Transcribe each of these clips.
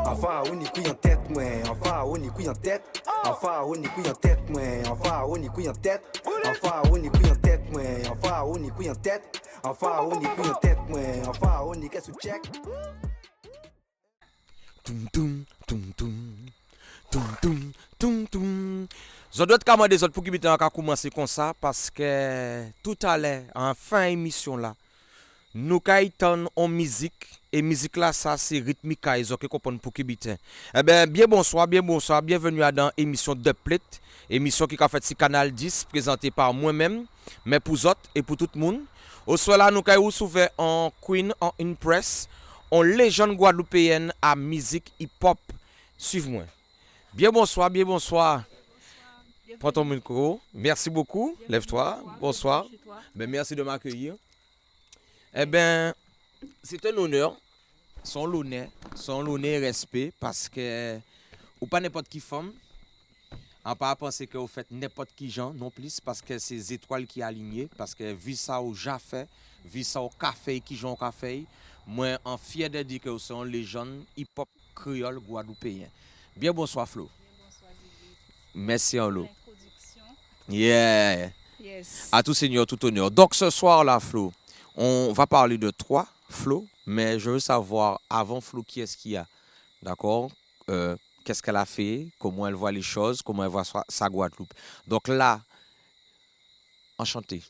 Enfin, on y couille en tête, moi. Enfin, on y couille en tête. Enfin, on y couille en tête, moi. Enfin, on y couille en tête. Enfin, on y couille en tête, moi. Enfin, on y couille en tête. Enfin, on y couille en tête, moi. Enfin, on y casse check. Toum toum toum toum toum toum toum toum. Je dois te commander des autres pour que tu aies commencer comme ça parce que tout à l'heure, en fin émission là, nous avons en musique et musique là ça c'est rythmique ils ont comprendre pour Kibiten. Eh bien bien bonsoir, bienvenue à dans émission de Plate, émission qui a fait sur Canal 10 présentée par moi-même, mais pour autres et pour tout le monde. Au soir là nous avons souffert en Queen en Impress, en légende guadeloupéenne à musique hip-hop. Suive-moi. Bien bonsoir, bien bonsoir. Prends ton micro. Merci beaucoup. Lève-toi. Bonsoir. Ben, merci de m'accueillir. Eh bien, c'est un honneur. Son l'honneur et respect parce que ou pas n'importe qui femme. On pas penser que vous faites n'importe qui gens non plus parce que c'est les étoiles qui alignées parce que vu ça au fait, vu ça au café qui joue au café, moi en fier de dire que vous sont les jeunes hip-hop créole guadeloupéen. Bien bonsoir Flo. Merci en l'eau. Yeah. Yes. À tout seigneur, tout honneur. Donc ce soir là Flo, on va parler de toi Flo, mais je veux savoir avant Flo qui est-ce qu'il y a. D'accord? Qu'est-ce qu'elle a fait, comment elle voit les choses, comment elle voit sa Guadeloupe. Donc là, enchanté.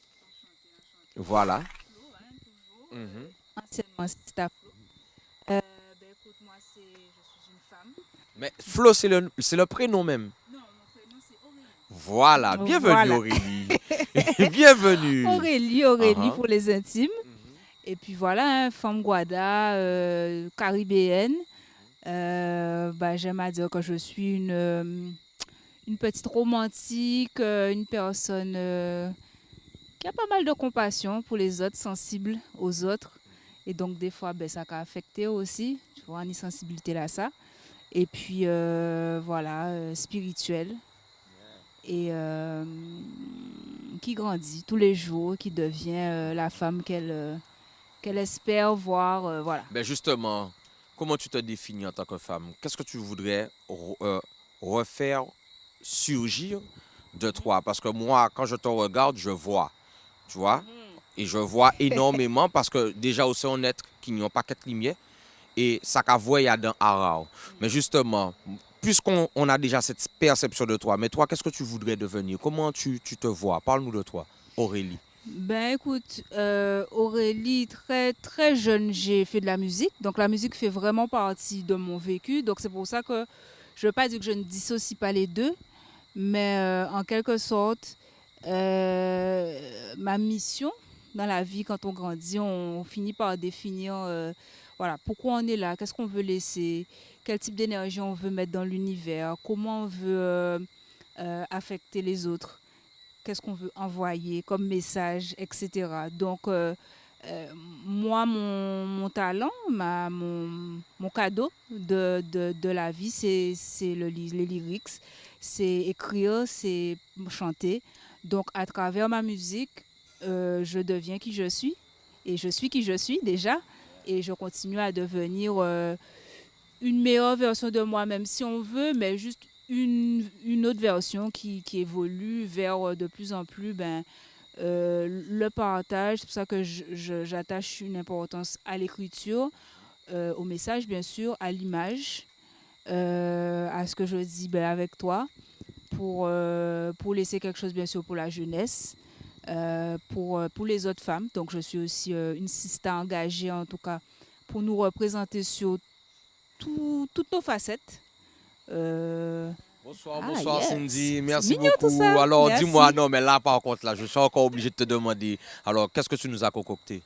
Voilà. Mhm. Anciennement, c'est à Flo. Écoute, moi, je suis une femme. Mais Flo, c'est le prénom même. Non, mon prénom, c'est Aurélie. Voilà, bienvenue Voilà. Aurélie. Bienvenue. Aurélie Uh-huh. pour les intimes. Et puis voilà, hein, femme guada, caribéenne. J'aime à dire que je suis une petite romantique, une personne qui a pas mal de compassion pour les autres, sensible aux autres. Et donc, des fois, ça a affecté aussi. Tu vois, une sensibilité là, ça. Et puis, voilà, spirituel. Et qui grandit tous les jours, qui devient la femme qu'elle espère voir. Voilà. Ben justement, comment tu te définis en tant que femme? Qu'est-ce que tu voudrais refaire surgir de toi? Parce que moi, quand je te regarde, je vois. Tu vois? Et je vois énormément parce que déjà aussi on est qui n'y ont pas qu'être lumière et ça qu'a voyé dans Arao. Mais justement, puisqu'on a déjà cette perception de toi, mais toi, qu'est-ce que tu voudrais devenir? Comment tu te vois? Parle-nous de toi, Aurélie. Écoute, Aurélie, très très jeune, j'ai fait de la musique. Donc la musique fait vraiment partie de mon vécu. Donc c'est pour ça que je ne veux pas dire que je ne dissocie pas les deux, mais en quelque sorte, ma mission dans la vie, quand on grandit, on finit par définir voilà, pourquoi on est là, qu'est-ce qu'on veut laisser, quel type d'énergie on veut mettre dans l'univers, comment on veut affecter les autres, qu'est-ce qu'on veut envoyer comme message, etc. Donc, moi, mon talent, mon cadeau de la vie, c'est les lyrics, c'est écrire, c'est chanter. Donc, à travers ma musique, je deviens qui je suis. Et je suis qui je suis déjà. Et je continue à devenir une meilleure version de moi-même si on veut, mais juste une autre version qui évolue vers de plus en plus le partage. C'est pour ça que j'attache une importance à l'écriture, au message bien sûr, à l'image, à ce que je dis avec toi, pour laisser quelque chose bien sûr pour la jeunesse. Pour les autres femmes. Donc, je suis aussi une sister engagée, en tout cas, pour nous représenter sur toutes nos facettes. Bonsoir Yes. Cindy, C'est merci mignon tout beaucoup. ça. Alors Merci. dis-moi, non mais là par contre, là je suis encore obligé de te demander, alors qu'est-ce que tu nous as concocté?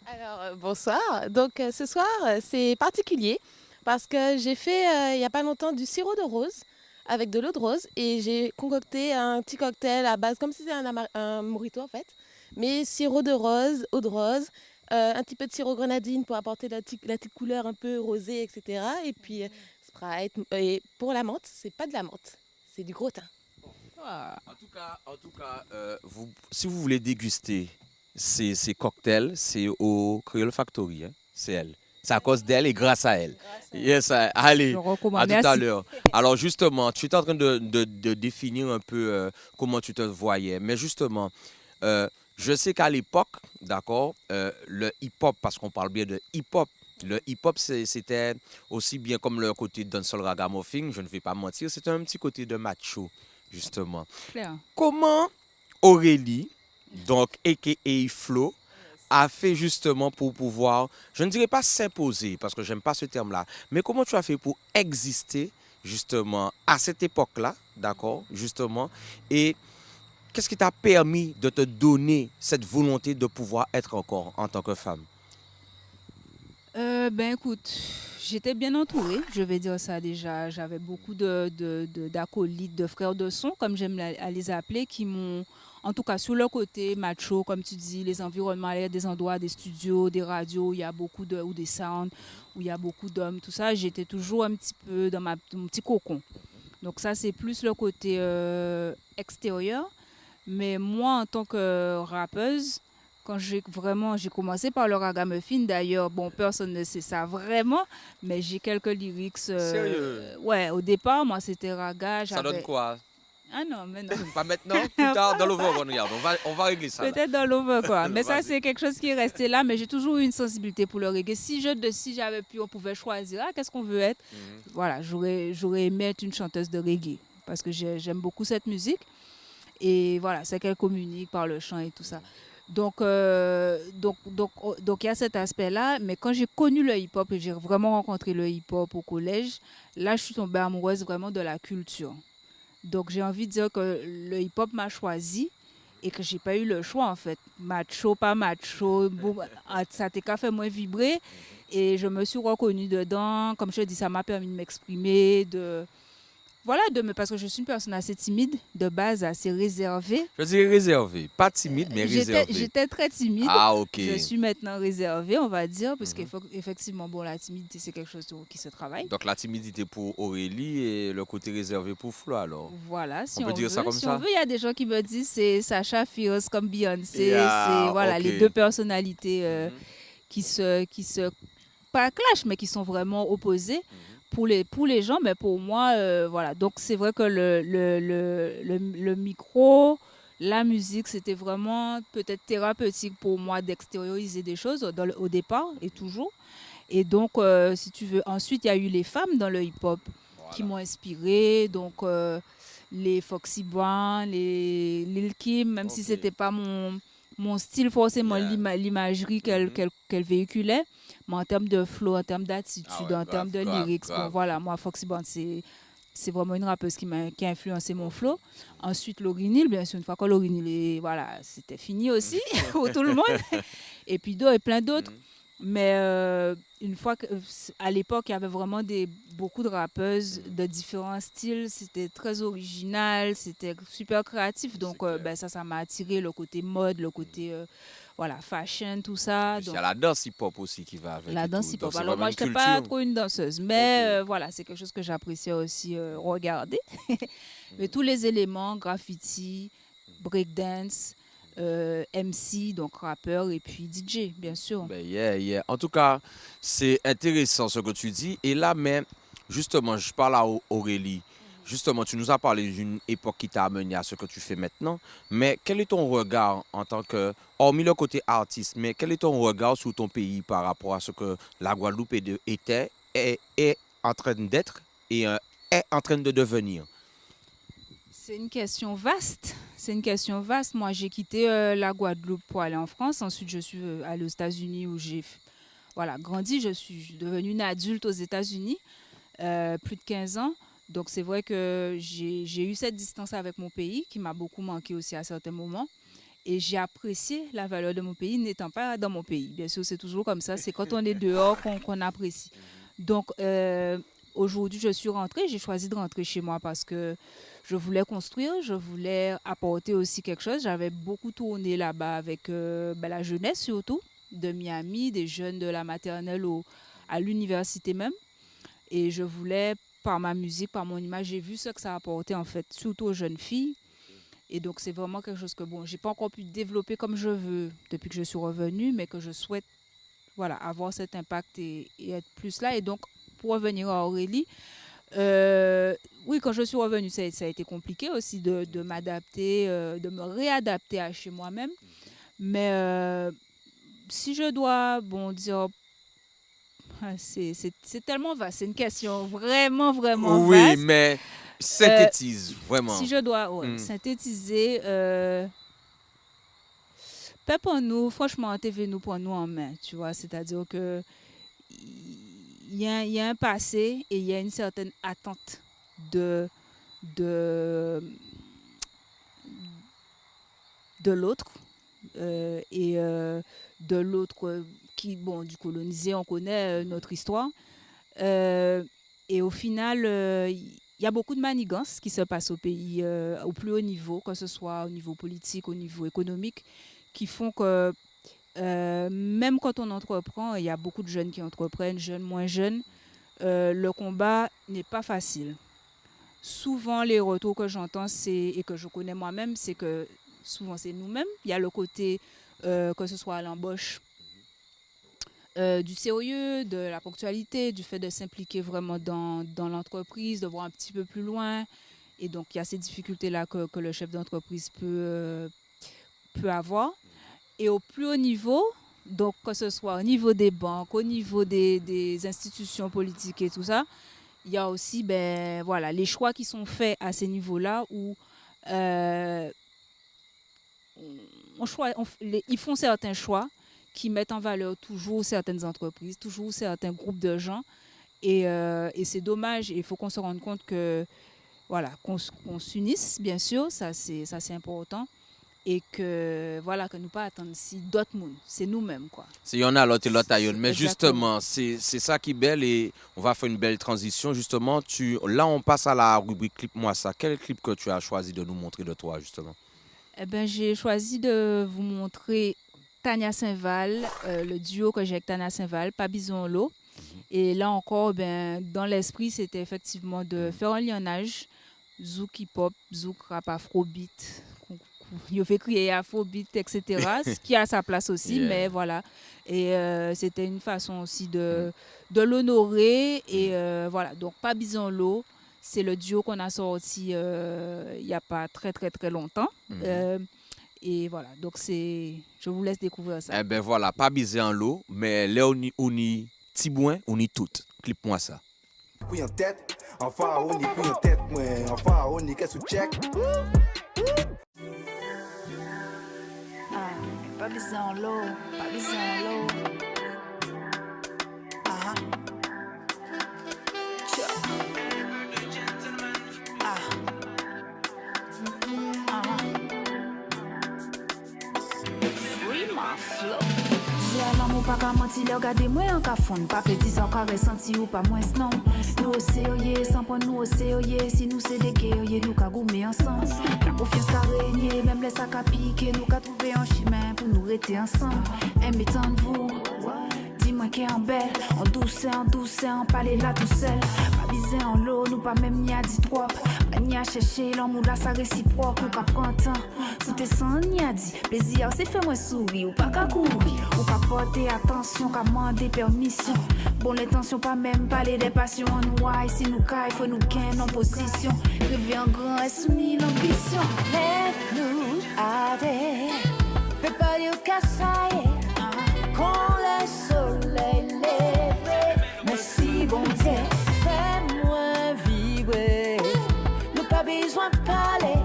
Alors, bonsoir. Donc, ce soir, c'est particulier parce que j'ai fait, il n'y a pas longtemps, du sirop de rose avec de l'eau de rose et j'ai concocté un petit cocktail à base, comme si c'était un mojito en fait, mais sirop de rose, eau de rose, un petit peu de sirop grenadine pour apporter la petite couleur un peu rosée, etc. Et puis, Sprite. Et pour la menthe, c'est pas de la menthe, c'est du gros thym. Ah. En tout cas, si vous voulez déguster c'est Cocktail, c'est au Creole Factory, hein. C'est elle. C'est à cause d'elle et grâce à elle. Yes, Je allez, recommande. à tout à Merci. l'heure. Alors justement, tu es en train de définir un peu comment tu te voyais. Mais justement, euh, je sais qu'à l'époque, d'accord, le hip-hop, parce qu'on parle bien de hip-hop, le hip-hop, c'était aussi bien comme le côté dancehall ragamuffin, je ne vais pas mentir, c'était un petit côté de macho, justement. Claire. Comment Aurélie, donc a.k.a. Flo, a fait justement pour pouvoir, je ne dirais pas s'imposer, parce que j'aime pas ce terme-là, mais comment tu as fait pour exister justement à cette époque-là, d'accord, justement, et qu'est-ce qui t'a permis de te donner cette volonté de pouvoir être encore en tant que femme? Ben écoute, j'étais bien entourée, je vais dire ça déjà. J'avais beaucoup d'acolytes, de frères de son, comme j'aime à les appeler, qui m'ont, en tout cas sur le côté macho, comme tu dis, les environnements, il y a des endroits, des studios, des radios, où il y a beaucoup de, ou des sounds, où il y a beaucoup d'hommes, tout ça. J'étais toujours un petit peu dans mon petit cocon. Donc ça, c'est plus le côté extérieur. Mais moi, en tant que rappeuse, quand j'ai commencé par le ragamuffin d'ailleurs, bon, personne ne sait ça vraiment, mais j'ai quelques lyrics. Sérieux? Ouais, au départ, moi, c'était raga, Ça donne j'avais. quoi? Ah non, mais non. Pas maintenant, plus tard, dans l'overrun, regarde, on va régler ça là. Peut-être dans l'over, quoi. Mais ça, Vas-y. c'est quelque chose qui est resté là, mais j'ai toujours eu une sensibilité pour le reggae. Si j'avais pu, on pouvait choisir, ah, qu'est-ce qu'on veut être? Mhm. Voilà, j'aurais aimé être une chanteuse de reggae, parce que j'aime beaucoup cette musique. Et voilà, c'est qu'elle communique par le chant et tout ça. Donc, il y a cet aspect-là. Mais quand j'ai connu le hip-hop et j'ai vraiment rencontré le hip-hop au collège, là, je suis tombée amoureuse vraiment de la culture. Donc, j'ai envie de dire que le hip-hop m'a choisi et que j'ai pas eu le choix, en fait. Macho, pas macho, bon, ça t'a qu'à fait moins vibrer. Et je me suis reconnue dedans. Comme je te dis, ça m'a permis de m'exprimer, voilà, parce que je suis une personne assez timide, de base assez réservée. Je dirais réservé, pas timide, mais réservé. J'étais très timide. Ah, ok. Je suis maintenant réservée, on va dire, parce Mhm. qu'effectivement, bon, la timidité, c'est quelque chose qui se travaille. Donc la timidité pour Aurélie et le côté réservé pour Flo alors. Voilà, On peut dire ça comme si on ça? veut, il y a des gens qui me disent c'est Sacha Fierce comme Beyoncé, c'est Yeah, voilà ok. les deux personnalités Mhm, qui se pas clash, mais qui sont vraiment opposées mhm. pour les gens, mais pour moi, voilà. Donc c'est vrai que le micro, la musique, c'était vraiment peut-être thérapeutique pour moi d'extérioriser des choses au départ et toujours. Et donc, si tu veux, ensuite, il y a eu les femmes dans le hip-hop qui Voilà. m'ont inspirée. Donc, les Foxy Brown, les Lil Kim, même si Ok. c'était pas mon style forcément Yeah. l'imagerie Mhm. qu'elle véhiculait, mais en termes de flow, en termes Ah d'attitude, ouais, en termes grave, de grave, lyrics, bon grave. voilà, moi Foxy Brown c'est vraiment une rappeuse qui a influencé mon flow. Ensuite, Lauryn Hill, bien sûr, une fois que Lauryn Hill voilà, c'était fini aussi pour tout le monde. Et puis d'autres, et plein d'autres. Mhm. Mais une fois que, à l'époque, il y avait vraiment beaucoup de rappeuses Mhm. de différents styles. C'était très original, c'était super créatif. C'est Donc, clair. ben, ça m'a attiré le côté mode, le côté voilà, fashion, tout En ça. plus, il y a Donc, la danse hip-hop aussi qui va avec la et danse tout. Donc hip-hop. c'est Alors, vraiment moi, une je n'étais pas culture. trop une danseuse, Ok. mais voilà, c'est quelque chose que j'appréciais aussi regarder. Mais Mhm. tous les éléments, graffiti, breakdance, MC, donc rappeur, et puis DJ, bien sûr. Ben, yeah, yeah. En tout cas, c'est intéressant ce que tu dis. Et là, mais justement, je parle à Aurélie. Justement, tu nous as parlé d'une époque qui t'a amené à ce que tu fais maintenant. Mais quel est ton regard en tant que, hormis le côté artiste, mais quel est ton regard sur ton pays par rapport à ce que la Guadeloupe était, est en train d'être et est en train de devenir? C'est une question vaste. C'est une question vaste. Moi, j'ai quitté la Guadeloupe pour aller en France. Ensuite, je suis allée aux États-Unis où j'ai voilà, grandi. Je suis devenue une adulte aux États-Unis, plus de 15 ans. Donc, c'est vrai que j'ai eu cette distance avec mon pays qui m'a beaucoup manqué aussi à certains moments. Et j'ai apprécié la valeur de mon pays n'étant pas dans mon pays. Bien sûr, c'est toujours comme ça. C'est quand on est dehors qu'on apprécie. Donc, aujourd'hui, je suis rentrée. J'ai choisi de rentrer chez moi parce que je voulais construire, je voulais apporter aussi quelque chose. J'avais beaucoup tourné là-bas avec la jeunesse surtout, de Miami, des jeunes de la maternelle à l'université même. Et je voulais, par ma musique, par mon image, j'ai vu ce que ça apportait en fait, surtout aux jeunes filles Et donc, c'est vraiment quelque chose que, bon, j'ai pas encore pu développer comme je veux depuis que je suis revenue, mais que je souhaite, voilà, avoir cet impact et être plus là. Et donc, pour revenir à Aurélie, oui, quand je suis revenue, ça a été compliqué aussi de m'adapter, de me réadapter à chez moi-même. Mais si je dois, bon, dire, c'est tellement vaste, c'est une question vraiment, vraiment Oui, vaste. mais synthétise, vraiment. Si je dois synthétiser, pas pour nous, franchement, TV nous prend nous en main, tu vois. C'est-à-dire que il y a un passé et il y a une certaine attente de, de, de l'autre et de l'autre qui, bon, du colonisé, on connaît notre histoire. Et au final, il y a beaucoup de manigances qui se passent au pays, au plus haut niveau, que ce soit au niveau politique, au niveau économique, qui font que même quand on entreprend, il y a beaucoup de jeunes qui entreprennent, jeunes, moins jeunes, le combat n'est pas facile. Souvent, les retours que j'entends et que je connais moi-même, c'est que souvent c'est nous-mêmes. Il y a le côté, que ce soit à l'embauche, du sérieux, de la ponctualité, du fait de s'impliquer vraiment dans l'entreprise, de voir un petit peu plus loin. Et donc, il y a ces difficultés-là que le chef d'entreprise peut avoir. Et au plus haut niveau, donc que ce soit au niveau des banques, au niveau des institutions politiques et tout ça, il y a aussi voilà, les choix qui sont faits à ces niveaux-là où ils font certains choix qui mettent en valeur toujours certaines entreprises, toujours certains groupes de gens. Et c'est dommage. Il faut qu'on se rende compte que, voilà, qu'on s'unisse, bien sûr, ça c'est important. Et que, voilà, que nous pas attendre si d'autres mondes, c'est nous-mêmes, quoi. Il y en a l'autre et l'autre ailleurs. Mais Exactement. justement, c'est ça qui est belle et on va faire une belle transition. Justement, là, on passe à la rubrique Clip-moi ça. Quel clip que tu as choisi de nous montrer de toi, justement? Eh ben, j'ai choisi de vous montrer Tania Saint-Val, le duo que j'ai avec Tania Saint-Val, Pas Bison L'eau. Et là encore, dans l'esprit, c'était effectivement de faire un lionnage zouk hip-hop, zouk rap afrobeat. Il fait crier afrobeat, etc. Ce qui a sa place aussi, mais voilà. Et c'était une façon aussi de l'honorer. Et voilà, donc Pas Bison L'eau, c'est le duo qu'on a sorti il n'y a pas très, très, très longtemps. Et voilà, donc je vous laisse découvrir ça. Eh ben voilà, pas bisé en l'eau, mais là on y tibouin, on y tout. Clip-moi ça. Couille en tête, enfin on y couille en tête, moi. Enfin on y qu'est-ce que check. Pas besoin en l'eau, pas besoin en l'eau. Pas qu'à mentir, regardez-moi en cafon. Pas petit sans qu'à ressentir ou pas moins non. Nous au sérieux, sans prendre nous au sérieux. Si nous c'est des guerriers, nous qu'à gommer ensemble. La confiance qu'à régner, même les sacs à piquer. Nous qu'à trouver un chemin pour nous rester ensemble. Aimez tant de vous. Dis-moi qu'est en belle. En douceur, en parler là tout seul. Pas biser en l'eau, nous pas même ni à dit trop. Pas ni à chercher, l'homme ou là ça réciproque. Ou qu'à prendre temps. Tout est sans ni à dit. Plaisir, c'est fait moi sourire. Ou pas qu'à courir. Ou qu'à porter attention, qu'à demander permission. Bon, l'intention pas même parler des passions. En nous, si nous caille, faut nous gain en position. Rêver en grand et soumis l'ambition. Laisse-nous aller. Préparez au cassaille. Quand le soleil lève. Merci, bon Dieu. Fais-moi vibrer. Nous pas besoin de parler.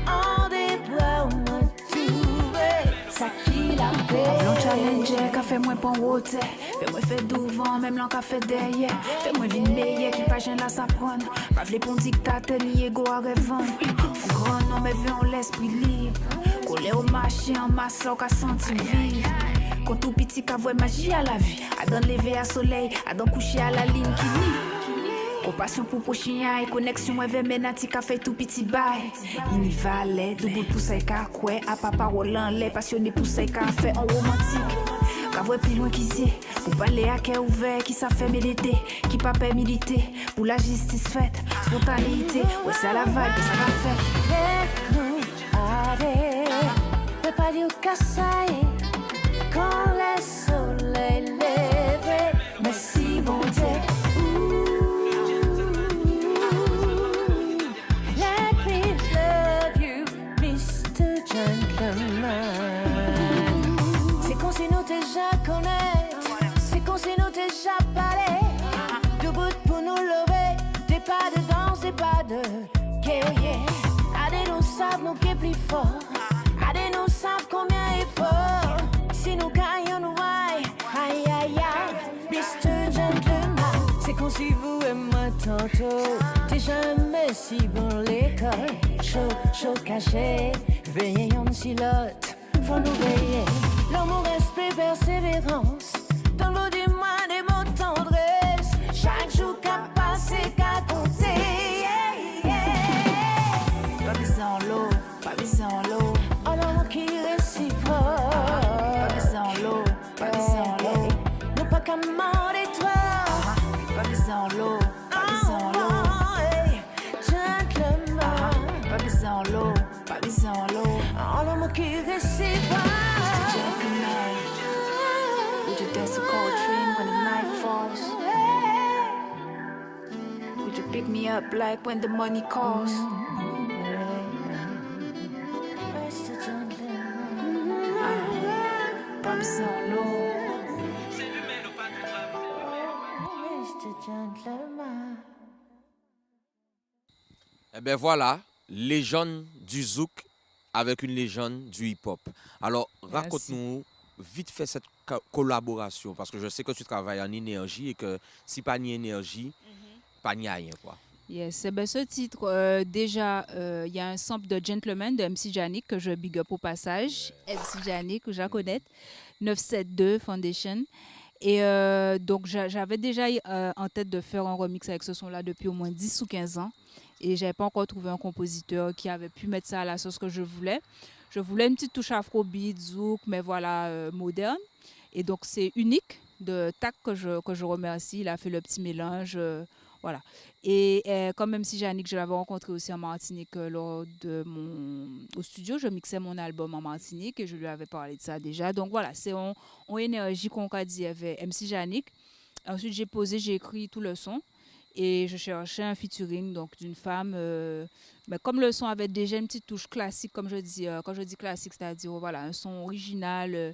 En débrouille, moi trouver. Ça qui la paix. L'on challenge, qu'a fait moins pour route. Fais-moi fait devant, même l'en qu'a fait derrière. Fais-moi vine meilleur, qui pas gêne là ça prend. Pas v'lait pour dictateur, ni ego à rêvant. On grand homme, mais veut l'esprit libre. Collé au marché, en masse, là, qu'a senti vivre. Quand tout petit, qu'a voix magie à la vie. À dans lever à soleil, à dans coucher à la ligne qui lit. Compassion pour prochain et connexion avec Menati qu'a fait tout petit bail. Il y va l'air, double pour ça qu'a quoi. À pas parole en l'air, passionné pour ça qu'a fait en romantique. Qu'a voix plus loin qui sait. Pour parler à cœur ouvert, qui ça fait méditer. Qui pas paie militer. Pour la justice faite, spontanéité. Ouais, c'est à la vague que ça va faire. Laisse-nous Allez, prépare du cassaille quand le soleil lève. Merci bon Dieu. Let me love you, Mr. Gentleman. C'est comme si nous déjà connaître, c'est comme si nous déjà parlé. Debout pour nous lever, des pas de danse, des pas de guerrier. Allez, nous savent nous qui est plus fort. Allez, nous savent combien il faut. Si nous gagnons, nous aïe, aïe, aïe, aïe. Mr. Gentleman, c'est comme si vous et moi tantôt. T'es jamais si bon l'école. Chaud, chaud caché, veillez en silote. Faut nous veiller. L'amour, respect, persévérance. Dans le dis-moi des mots de tendresse. Chaque jour qu'a passé, qu'a compté. Pas besoin l'eau, pas besoin l'eau. Oh l'amour qui est réciproque. Pas besoin l'eau, pas besoin l'eau. Nous pas qu'à demander toi. Pas besoin l'eau, pas besoin l'eau. Gentleman. Pas besoin l'eau, pas besoin l'eau. Oh l'amour qui est réciproque. Gentleman, would you dance the cold train when the night falls? Would you pick me up like when the money calls? Mr. Gentleman. Pas besoin l'eau. Mr. Gentleman. Eh bien voilà, légende du zouk avec une légende du hip-hop. Alors, raconte-nous vite fait cette collaboration, parce que je sais que tu travailles en énergie et que si pas ni énergie, pas ni rien, quoi. Yes, ben ce titre, déjà, il y a un sample de Gentleman de MC Janik que je big up au passage. MC Janik, que je connais, 972 Foundation. Et donc, j'avais déjà en tête de faire un remix avec ce son-là depuis au moins 10 ou 15 ans. Et je n'avais pas encore trouvé un compositeur qui avait pu mettre ça à la sauce que je voulais. Je voulais une petite touche afrobeat, zouk, mais voilà, moderne. Et donc, c'est Unique de TAC que je remercie. Il a fait le petit mélange. Voilà. Et comme même si Jannick, je l'avais rencontré aussi en Martinique lors de au studio, je mixais mon album en Martinique et je lui avais parlé de ça déjà. Donc voilà, c'est en énergie qu'on a dit avec MC Jannick. Ensuite, j'ai écrit tout le son et je cherchais un featuring donc d'une femme. Mais comme le son avait déjà une petite touche classique, comme je dis, quand je dis classique, c'est-à-dire voilà, un son original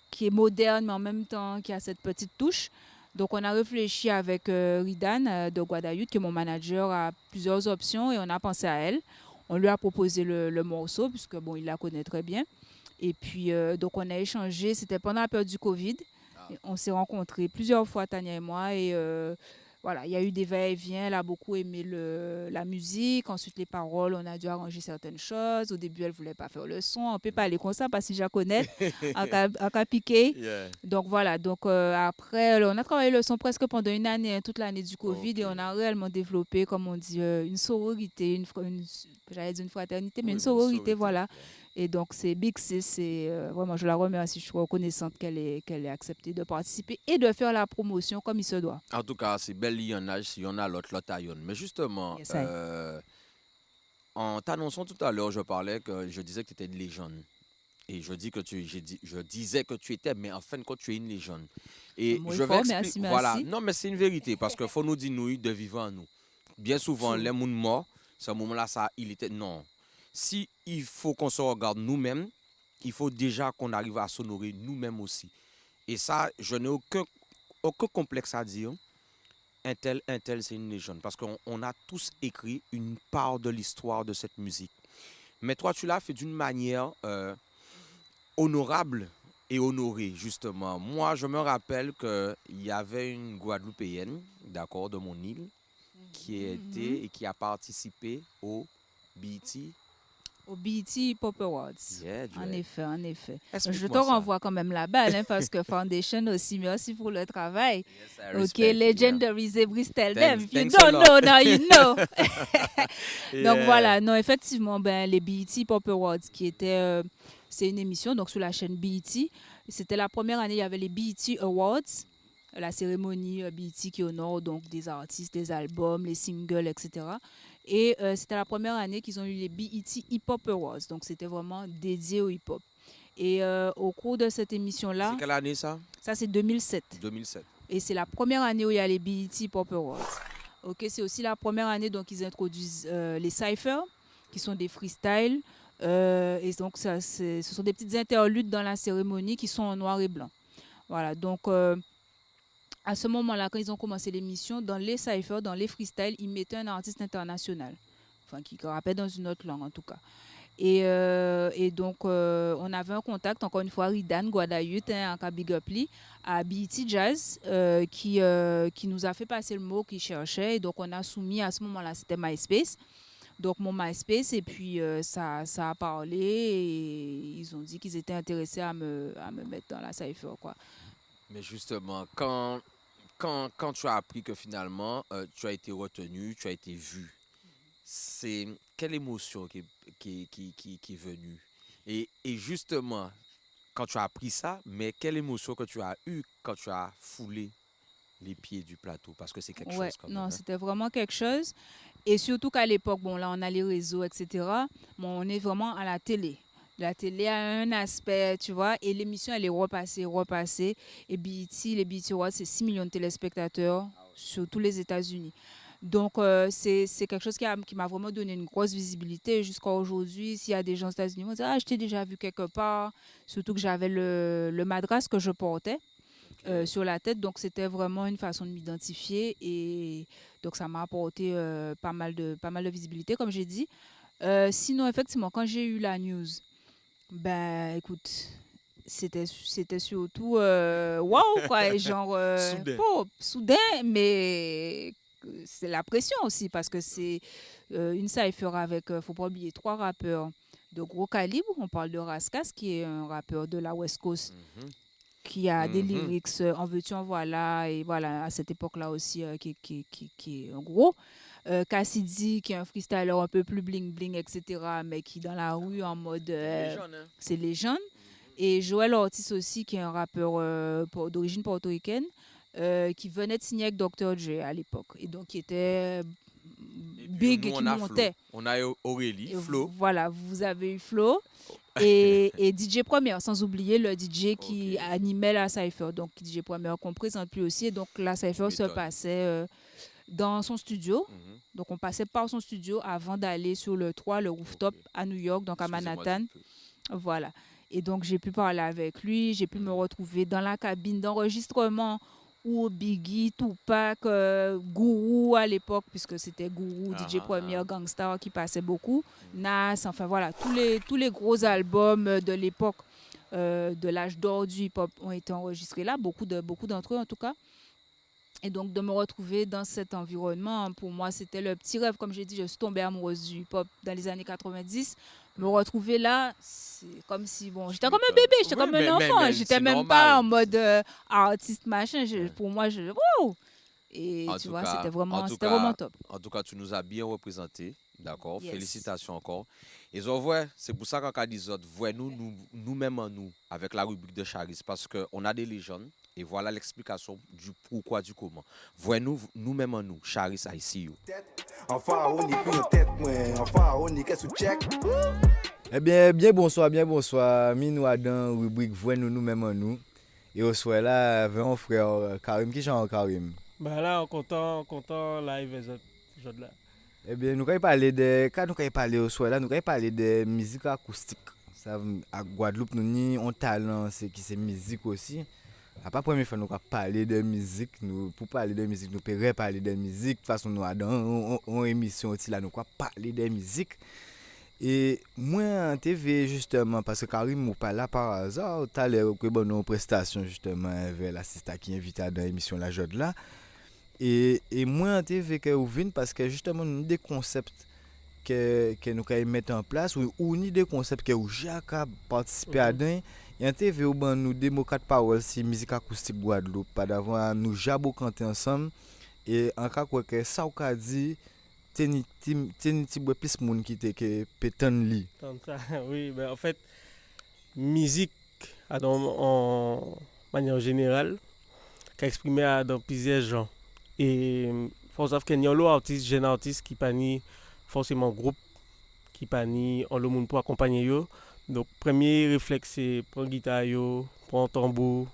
qui est moderne, mais en même temps qui a cette petite touche. Donc, on a réfléchi avec Ridan de Guadayut, qui est mon manager, à plusieurs options et on a pensé à elle. On lui a proposé le morceau, puisque bon, il la connaît très bien. Et puis, donc, on a échangé. C'était pendant la période du Covid. On s'est rencontrés plusieurs fois, Tania et moi. Et voilà, il y a eu des va-et-vient. Elle a beaucoup aimé la musique. Ensuite, les paroles, on a dû arranger certaines choses. Au début, elle ne voulait pas faire le son. On ne peut pas aller comme ça parce que je la connais. En cas piqué. Yeah. Donc voilà, donc après, on a travaillé le son presque pendant une année, toute l'année du Covid. Okay. Et on a réellement développé, comme on dit, une sororité, j'allais dire une fraternité, mais une sororité, voilà. Et donc, c'est Big Sis, c'est vraiment, je la remercie, je suis reconnaissante qu'elle ait accepté de participer et de faire la promotion comme il se doit. En tout cas, c'est belle, il y en a, si y en a l'autre a une. Mais justement, yes, en t'annonçant tout à l'heure, je disais que tu étais une légende. Et je disais que tu étais, mais en fin de compte, tu es une légende. Et je vais expliquer. Voilà, non, mais c'est une vérité, parce qu'il faut nous dire, nous, de vivre en nous. Bien souvent, les gens morts, ce moment-là, il était. Non. Si il faut qu'on se regarde nous-mêmes, il faut déjà qu'on arrive à s'honorer nous-mêmes aussi. Et ça, je n'ai aucun complexe à dire. Un tel, c'est une légende. Parce qu'on a tous écrit une part de l'histoire de cette musique. Mais toi, tu l'as fait d'une manière honorable et honorée, justement. Moi, je me rappelle qu'il y avait une Guadeloupéenne, d'accord, de mon île, qui était et qui a participé au BET. Au BET Pop Awards. Yeah, en effet. Je te renvoie quand même la balle, hein, parce que Foundation aussi, merci pour le travail. Yes, ok, Legendary Zebris, tell them. If you don't know, now you know. Donc voilà, non, effectivement, les BET Pop Awards, qui était, c'est une émission donc sur la chaîne BET. C'était la première année, il y avait les BET Awards. la cérémonie BET qui honore donc des artistes, des albums, les singles, etc. Et c'était la première année qu'ils ont eu les BET Hip Hop Awards. Donc c'était vraiment dédié au hip hop. Et au cours de cette émission-là, C'est quelle année ça? ça c'est 2007. 2007. Et c'est la première année où il y a les BET Hip Hop Awards. Ok, c'est aussi la première année donc ils introduisent les cyphers, qui sont des freestyles. Et donc ce sont des petites interludes dans la cérémonie qui sont en noir et blanc. Voilà, donc à ce moment-là, quand ils ont commencé l'émission, dans les cyphers, dans les freestyles, ils mettaient un artiste international, enfin qui rappait dans une autre langue en tout cas. Et donc, on avait un contact, encore une fois, Ridan Guadayut, un Big Up Lee, à BET Jazz, qui nous a fait passer le mot qu'il cherchait. Et donc, on a soumis à ce moment-là, c'était MySpace. Donc, mon MySpace, et puis ça a parlé. Et ils ont dit qu'ils étaient intéressés à me mettre dans la cypher, quoi. Mais justement, quand tu as appris que finalement, tu as été retenu, tu as été vu, c'est quelle émotion qui est venue? Et justement, quand tu as appris ça, mais quelle émotion que tu as eue quand tu as foulé les pieds du plateau? Parce que c'est quelque Ouais, chose quand même. non, Hein. c'était vraiment quelque chose. Et surtout qu'à l'époque, bon, là, on a les réseaux, etc. Bon, on est vraiment à la télé. La télé a un aspect, tu vois, et l'émission, elle est repassée. Et BET, les BET Awards, c'est 6 millions de téléspectateurs sur tous les États-Unis. Donc, c'est quelque chose qui m'a vraiment donné une grosse visibilité. Jusqu'à aujourd'hui, s'il y a des gens aux États-Unis, ils vont dire, ah, je t'ai déjà vu quelque part. Surtout que j'avais le madras que je portais sur la tête. Donc, c'était vraiment une façon de m'identifier. Et donc, ça m'a apporté pas mal de visibilité, comme j'ai dit. Sinon, effectivement, quand j'ai eu la news, ben, écoute, c'était surtout waouh, quoi. Et genre, Soudain. soudain, mais c'est la pression aussi, parce que c'est une cypher avec, faut pas oublier, 3 rappeurs de gros calibre. On parle de Raskas, qui est un rappeur de la West Coast, Mhm. qui a des Mhm. lyrics en veux-tu, en voilà, et voilà, à cette époque-là aussi, qui est un gros. Cassidy, qui est un freestyler un peu plus bling-bling, etc., mais qui dans la rue en mode... Légende, hein? c'est légende. Et Joel Ortiz aussi, qui est un rappeur d'origine portoricaine, qui venait de signer avec Dr. Dre à l'époque. Et donc, qui était Et puis, big nous, et qui on a montait. Flo. On a Aurélie, Et Flo. voilà, vous avez eu Flo et DJ Premier, sans oublier le DJ qui Ok. animait la cypher. Donc, DJ Premier qu'on présente plus aussi. Et donc, la cypher se M'étonne. passait dans son studio. Mhm. Donc, on passait par son studio avant d'aller sur le toit, le rooftop Ok. à New York, donc à Excusez-moi Manhattan. du peu. Voilà. Et donc, j'ai pu parler avec lui. J'ai pu me retrouver dans la cabine d'enregistrement où Biggie, Tupac, Guru à l'époque, puisque c'était Guru, DJ Premier, Gangstar qui passait beaucoup, Nas, enfin voilà, tous les gros albums de l'époque, de l'âge d'or du hip-hop ont été enregistrés là, beaucoup d'entre eux en tout cas. Et donc, de me retrouver dans cet environnement, pour moi, c'était le petit rêve. Comme j'ai dit, je suis tombée amoureuse du hip-hop dans les années 90. Me retrouver là, c'est comme si, bon, j'étais comme un bébé, j'étais Oui, comme mais- un mais- enfant. mais J'étais c'est même normal. pas en mode artiste, machin. Pour moi, wow! Et En tu tout vois, cas- c'était en vraiment, tout c'était cas- vraiment top. En tout cas, tu nous as bien représenté. D'accord? Yes. Félicitations encore. Et c'est pour ça qu'on dit autres, nous-mêmes en nous, avec la rubrique de Charis, parce qu'on a des légendes. Et voilà l'explication du pourquoi, du comment. Nous-mêmes en nous, Charis, I see you. Enfin, on y couille en tête, moi. Enfin, on y qu'est-ce que check. Eh bien, bien bonsoir. Minou Adam, rubrique Voix nous-mêmes en nous. Et au soir là, avec mon frère Karim, qui chante Karim. Bah là, content live et autres là. Eh bien, nous allons parler quand nous allons parler au soir là, nous allons parler de musique acoustique. Ça, à Guadeloupe, nous avons un talent, c'est musique aussi. C'est pas la première fois que nous allons parler de musique. Pour parler de musique, nous pourrions parler de musique. De toute façon, nous avons une émission aussi là, nous allons parler de musique. Et moi en TV justement, parce que Karim m'a pas là par hasard, tout à l'heure que bon nos prestations justement avec l'assistant qui invité dans l'émission La Jode là. Et moi en TV que ou vinn parce que justement nous des concepts que nous allons mettre en place ou ni des concepts que Jacques a participé à dedans. Et en TV ou ben nous démo quatre paroles si musique acoustique Guadeloupe pas d'avoir nous jabo canter ensemble et en cas quoi que ça ou ka dit teni ti bois plus moun qui te que pétan li. Comme ça, oui, ben en fait, musique en manière générale, qui a exprimé dans plusieurs genres. Et faut savoir qu'il y a un artiste, jeune artiste qui pas ni forcément groupe, qui pas ni en le monde pour accompagner yo. Donc premier réflexe c'est prendre guitare yo, prendre un tambour,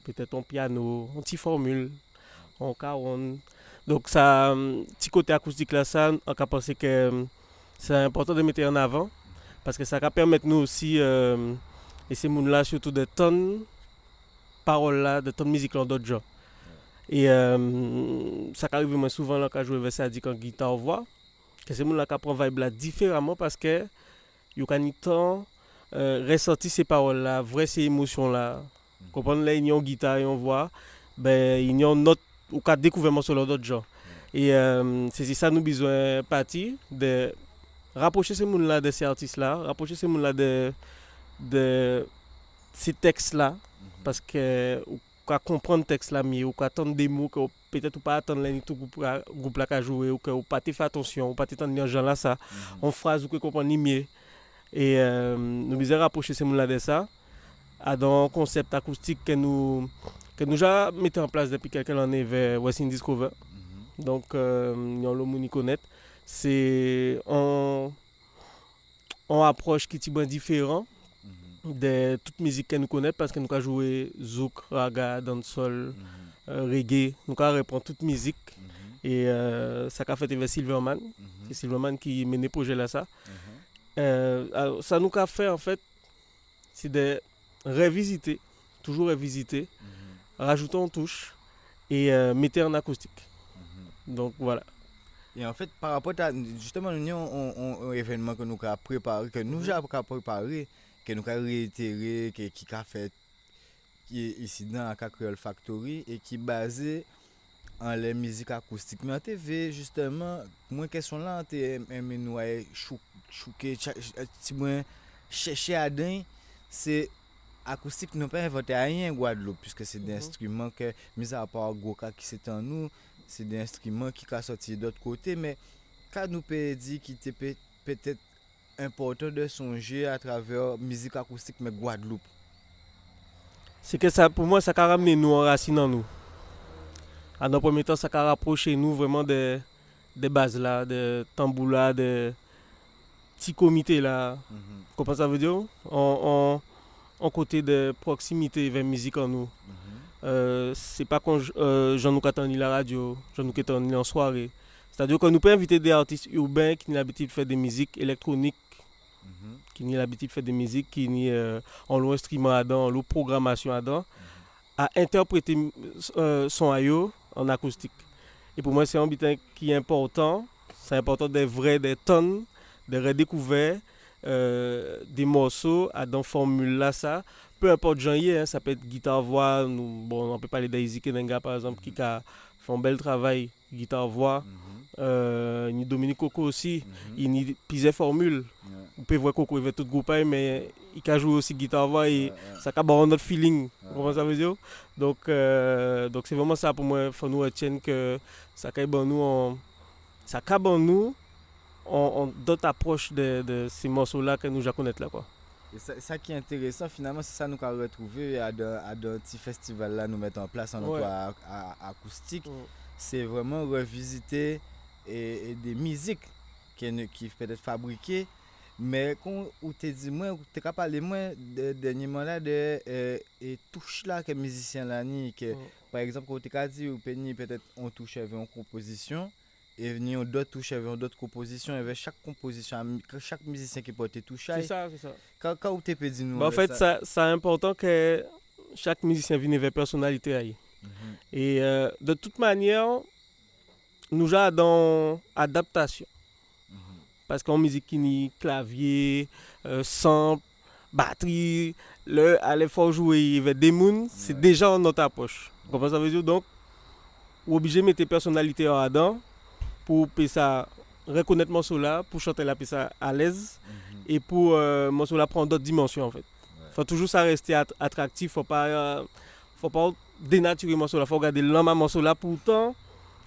peut-être un piano, une petite formule, un caron. Donc ça petit côté acoustique là ça on a pensé que c'est important de mettre en avant parce que ça va permettre nous aussi et ces monde là surtout de tonnes paroles là, de tonnes musique là d'autres genres. Et ça arrive moins souvent là quand jouer versadique en guitare voix que ces monde là qui prend vibe là différemment parce que yo kan temps ressentir ces paroles là, vrai ces émotions là. Comprendre là, ils ont guitare et on voit, ben ils ont notre ou qu'à découvrir morceau d'autres gens. Et c'est ça nous besoin partir de rapprocher ces monde là de ces artistes là, rapprocher ces monde là de ces textes là parce que ou qu'à comprendre texte là mieux ou qu'à attendre des mots que peut-être ou pas attendre là tout groupe là qu'a jouer ou que ou pas faire attention ou pas attendre les gens là ça en phrase ou que comprendre mieux. Et nous besoin rapprocher ces monde là de ça à dans un concept acoustique que nous déjà mettons en place depuis quelques années vers West Indies Cover. Donc nous le monde connaît, c'est en approche qui est bien différent de toute musique que nous connaissons parce que nous avons joué zouk, raga, dancehall, reggae, nous avons répondre toute musique et ça a fait avec Silverman, c'est Silverman qui mène le projet là ça. Alors, ça nous a fait en fait c'est de revisiter, toujours revisiter, rajoutons une touche et mettre en acoustique. Donc voilà. Et en fait, par rapport à justement un événement que nous avons préparé, que nous avons préparé, que nous avons réitéré, qui a fait ici dans la Creole Factory et qui est basé en les musiques acoustiques. Mais en TV, justement, moi, question là, aimé nous chouquer, chercher à dingue, c'est acoustique, nous pas inventé rien en Guadeloupe, puisque c'est des instruments que, mis à part Goka qui c'est en nous, c'est des instruments qui sont sortis d'autre côté, mais quand nous peut dire qu'il était peut-être important de songer à travers musique acoustique, mais Guadeloupe. C'est que ça, pour moi, ça a ramené nous en racine en nous. En premier temps, ça a rapproché nous vraiment des bases là, des tambours là, des petits comités là. Comment ça veut dire? En côté de proximité vers la musique en nous. C'est pas quand j'en nous attendons la radio, j'en nous attendons en soirée. C'est-à-dire qu'on nous peut inviter des artistes urbains qui ont l'habitude de faire des musiques électroniques, qui ont l'habitude de faire des musiques, qui ont l'instrument à dedans, leur programmation à dedans, à interpréter son ayo en acoustique. Et pour moi, c'est un but qui est important. C'est important des tonnes, des redécouvertes, des morceaux à dans formule là ça. Peu importe genre hein, ça peut être guitare-voix, on peut parler d'Aisy Kenenga par exemple qui a fait un bel travail guitare-voix. Ni Dominique Coco aussi, il n'y plusieurs formules. On peut voir Coco il veut tout grouper mais il a joué aussi guitare-voix et ça a un autre feeling. Comment ça veut dire? Donc c'est vraiment ça pour moi, il faut nous retenir que ça a nous en d'autres approches de ces morceaux là que nous déjà connaissons là quoi. Et ça qui est intéressant finalement, c'est ça nous avons retrouvé à un petit festival là nous mettons en place en acoustique. C'est vraiment revisiter et des musiques qui peut-être fabriquées, mais quand on te dit moi, tu as parlé moins dernièrement là de touches là que musicien là ni que par exemple quand tu as dit ou peut-être on touche avec une composition et venir d'autres touches avec d'autres compositions avec chaque composition chaque musicien qui porte touche. C'est ça. Quand tu peux dire nous en fait ça c'est important que chaque musicien vienne avec personnalité aille. Et de toute manière nous déjà dans adaptation. Parce qu'en musique qui ni clavier, sample, batterie, aller faut jouer avec des mouns, c'est déjà en notre approche. Vous comprenez ça veut dire donc obligé de mettre personnalité en dedans pour ça reconnaître morceau là, pour chanter la pièce à l'aise et pour morceau là prendre d'autres dimensions en fait. Faut toujours ça rester attractif, faut pas dénaturer morceau là, faut regarder l'homme morceau là pourtant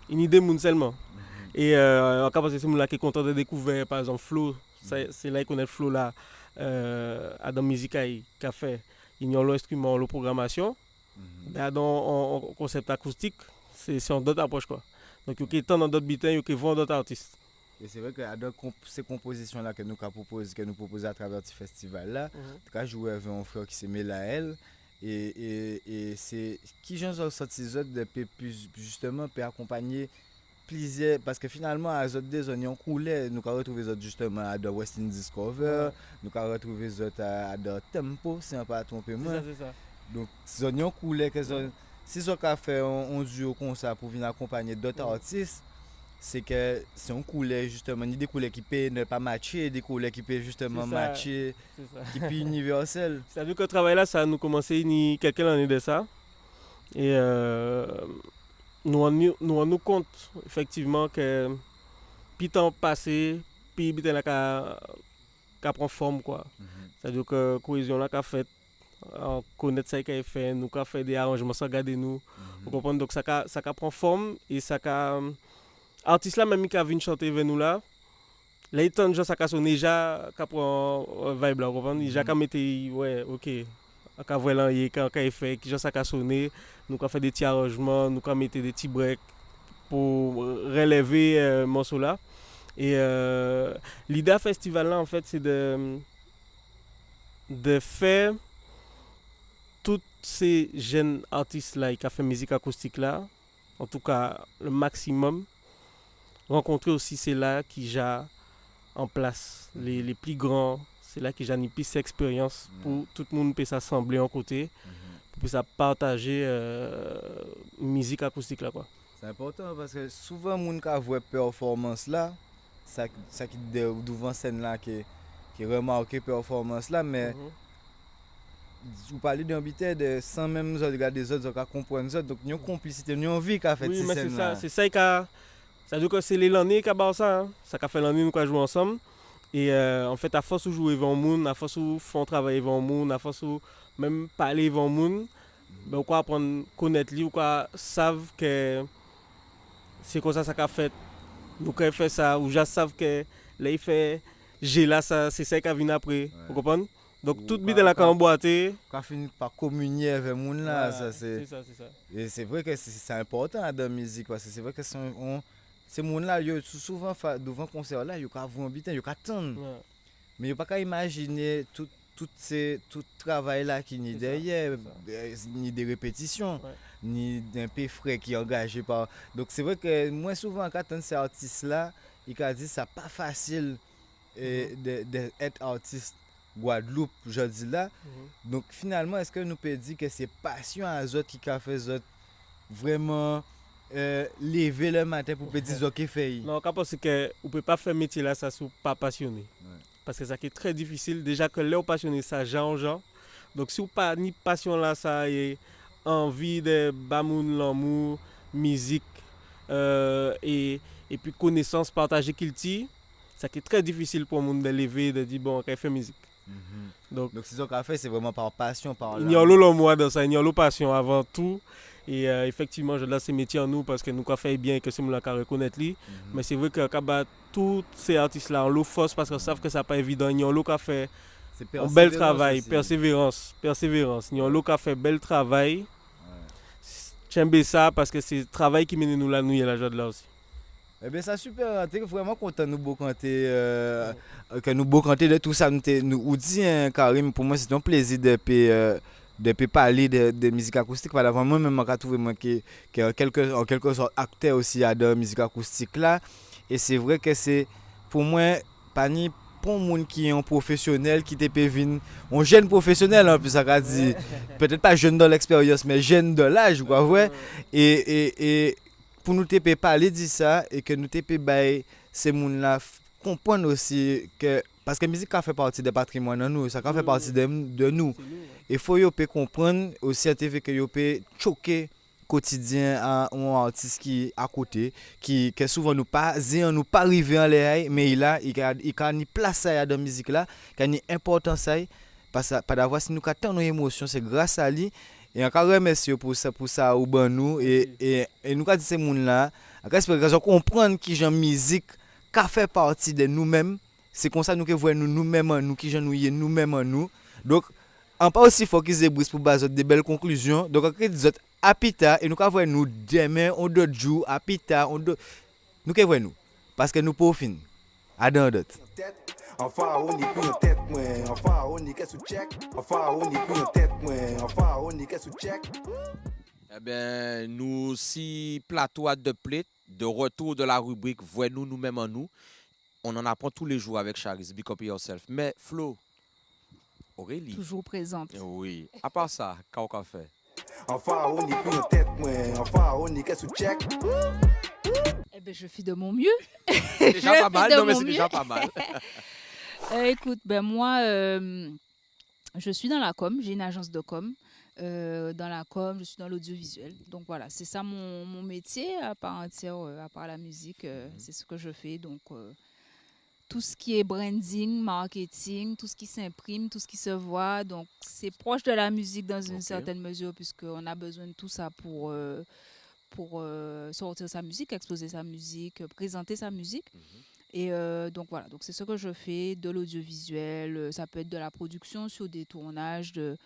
il y a des mouns seulement. Et en cas c'est là qui est content de découvrir par exemple Flo, c'est là qu'il connaît Flo là dans musique qui a fait il y a l'instrument, la programmation. Ben, dans en concept acoustique, c'est une autre approche quoi. Donc il y a tant dans d'autres bitins, il y a vont d'autres artistes. Et c'est vrai que ces compositions-là que nous proposons à travers ce festival-là, quand je jouais avec un frère qui s'est Mélaël, et c'est qui j'en sorti ces autres de justement peut accompagner plaisir parce que finalement à autres des oignons coulés nous avons retrouvé autres justement à The West Indies Cover, nous avons retrouvé autres à The Tempo, c'est un pas tromper moi. C'est ça. Donc ces oignons coulés que si ça qu'a fait un duo comme ça pour venir accompagner d'autres artistes, c'est que c'est un couleur justement, ni des couleurs qui peuvent ne pas matcher, des couleurs qui peuvent justement matcher, qui peuvent universel. C'est-à-dire que le travail là, ça a nous commencé ni quelques années de ça. Et nous rendons compte effectivement que puis temps passé, puis bitin là qu'a prend forme quoi. C'est-à-dire que cohésion là qu'a fait on connaît ça qu'a fait, nous qu'a fait des arrangements sans garder nous. Vous comprenez donc ça qu'a prend forme et ça qu'a artiste là même qui a venu chanter avec nous là. Là il tente ça qu'a sonné déjà qu'a prend vibe là, vous comprenez? Déjà qu'a mettre ouais, OK. Qu'a voir là quand qu'a fait qui ça qu'a sonné, nous qu'a fait des petits arrangements, nous qu'a mettre des petits breaks pour relever morceau là. Et l'idée festival là en fait c'est de faire tous ces jeunes artistes là qui ont fait musique acoustique là, en tout cas le maximum, rencontrer aussi c'est là qui j'ai en place les plus grands, c'est là qui j'ai une plus d'expérience pour tout le monde peut s'assembler en côté, pour ça partager musique acoustique là quoi. C'est important parce que souvent moun ka voit performance là, ça qui devant scène là qui remarque performance là mais vous parlez d'un bitais de sans même nous regarder les autres, on comprendre ça donc une complicité, une envie qu'a fait oui, cette scène là. C'est ça qui a ça veut dire que c'est les l'année qui a ça hein. Ça qu'a fait l'année nous qu'a jouer ensemble et en fait à force de jouer devant monde, à force de faire travailler devant monde, à force de même parler devant monde, ben quoi apprendre connaître lui ou quoi savent que c'est comme ça qu'a fait nous qu'a fait ça ou déjà savent que là il fait j'ai là ça c'est ça qui vient après, vous comprenez? Donc tout bide là quand emboîté quand finit par communier avec monde là, ouais, ça c'est ça. Et c'est vrai que c'est important dans la musique parce que c'est vrai que ces monde là yo souvent devant concert là yo ka voir bitin yo ka attendre. Mais yo pas qu'à imaginer tout travail là qui ni derrière ni des répétitions ni d'un peu frais qui est engagé par donc c'est vrai que moi souvent quand j'entends ces artistes là ils ka dit ça pas facile d'être artiste Guadeloupe aujourd'hui là. Donc finalement est-ce que nous peut dire que c'est passion à autres qui a fait autres vraiment lever le matin pour dire OK fait. Non, parce que on peut pas faire métier là ça sous pas passionné. Parce que ça qui est très difficile déjà que là passionné ça genre. Donc si ou pas ni passion là ça et envie de bamoun l'amour, musique et puis connaissance partagée qu'il tire, ça qui est très difficile pour monde de lever de dire bon on fait musique. Donc c'est ça qu'on fait c'est vraiment par passion par il y a le moi dans ça, il y a le passion avant tout. Et effectivement, je laisse ces métiers en nous parce que nous avons fait bien que c'est nous qui reconnaître lui. Mais c'est vrai que tous ces artistes-là ont l'eau force parce qu'ils savent que ça n'est pas évident. Ils ont l'eau qui fait un bel travail, persévérance. Ils ont l'eau qui fait bel travail. J'aime ça parce que c'est le travail qui mène nous là, nous et la joie de là aussi. Eh bien, c'est super, je suis vraiment content de nous canter, que nous canter de tout ça. Nous dit, Karim, pour moi, c'est un plaisir de parler de musique acoustique. Par exemple, moi-même, j'ai trouvé que en quelque sorte acteur aussi à la musique acoustique là. Et c'est vrai que c'est, pour moi, pas ni pour monde qui est un professionnel, qui te peut venir, un jeune professionnel en plus, ça veut dire, peut-être pas jeune dans l'expérience, mais jeune de l'âge, quoi, ouais. Et pour nous te parler de ça et que nous te bailler ces monde là comprendre aussi que parce que la musique fait partie du patrimoine de nous, ça fait partie de nous. Il faut comprendre aussi que yo peut choquer quotidien à un artiste qui à côté qui souvent nous pas arriver en l'air mais il a une place dans la musique là, qui a une importance ça parce que pas d'avoir si nous tant nos émotions c'est grâce à lui. Et encore remercie pour ça au ban nous et nous quand ces monde là on comprendre qui genre musique qui fait partie de nous-mêmes, c'est comme ça nous que voyons nous-mêmes en nous qui genre nous-mêmes en nous. Donc en pas aussi faut qu'ils aient pour baser des belles conclusions. Donc quand ils autres à pita et nous ka voir nous demain on d'autres jours à pita on d'autres nous ka voir nous parce que nous pas fin à dans d'autres Enfin, on y couille en tête, moi. Enfin, on y qu'est-ce check. Enfin, on y couille en tête, moi. Enfin, on y qu'est-ce check. Eh bien, nous, si plateau à deux plates, de retour de la rubrique Voyez-nous nous-mêmes en nous, on en apprend tous les jours avec Charis, Big Up Yourself. Mais Flo, Aurélie. Toujours présente. Oui. À part ça, qu'est-ce qu'on fait? Enfin, on y couille en tête, moi. Enfin, on y qu'est-ce check. Eh ben, je fais de mon mieux. C'est déjà Je pas mal, fais de non, mais mon c'est mieux. déjà pas mal. Écoute, ben moi, je suis dans la com, j'ai une agence de com. Dans la com, je suis dans l'audiovisuel. Donc voilà, c'est ça mon métier à part entière, à part la musique, c'est ce que je fais. Donc tout ce qui est branding, marketing, tout ce qui s'imprime, tout ce qui se voit. Donc c'est proche de la musique dans une Ok. certaine mesure puisqu'on a besoin de tout ça pour sortir sa musique, exposer sa musique, présenter sa musique. Et donc voilà, donc c'est ce que je fais, de l'audiovisuel, ça peut être de la production sur des tournages de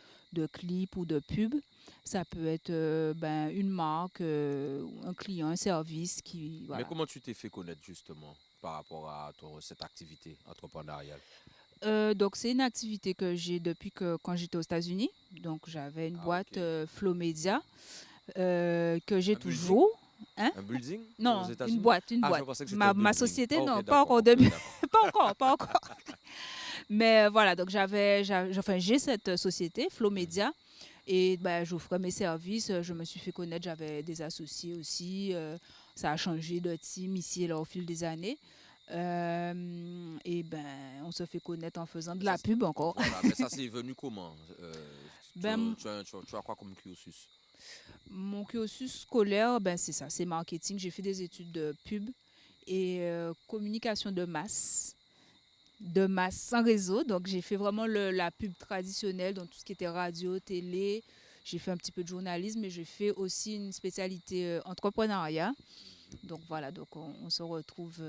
clips ou de pubs, ça peut être une marque, un client, un service qui... Voilà. Mais comment tu t'es fait connaître justement par rapport à cette activité entrepreneuriale? Donc c'est une activité que j'ai depuis quand j'étais aux États-Unis, donc j'avais une boîte ok. Flow Media que j'ai Un toujours. Hein? Un building? Non, aux une États-Unis? boîte, une Ah, je boîte. pensais que c'était Ma un building. société, Ok, non, pas d'accord, encore au ok, début. d'accord. pas encore. Mais voilà, donc j'ai cette société, Flow Media, et j'offrais mes services. Je me suis fait connaître, j'avais des associés aussi. Ça a changé de team ici et là au fil des années. On se fait connaître en faisant de la pub encore. Voilà, mais ça c'est venu comment? Ben, tu as quoi comme cursus? Mon cursus scolaire, c'est ça, c'est marketing. J'ai fait des études de pub et communication de masse sans réseau. Donc, j'ai fait vraiment la pub traditionnelle, donc tout ce qui était radio, télé. J'ai fait un petit peu de journalisme, mais j'ai fait aussi une spécialité entrepreneuriat. Donc, voilà, donc on se retrouve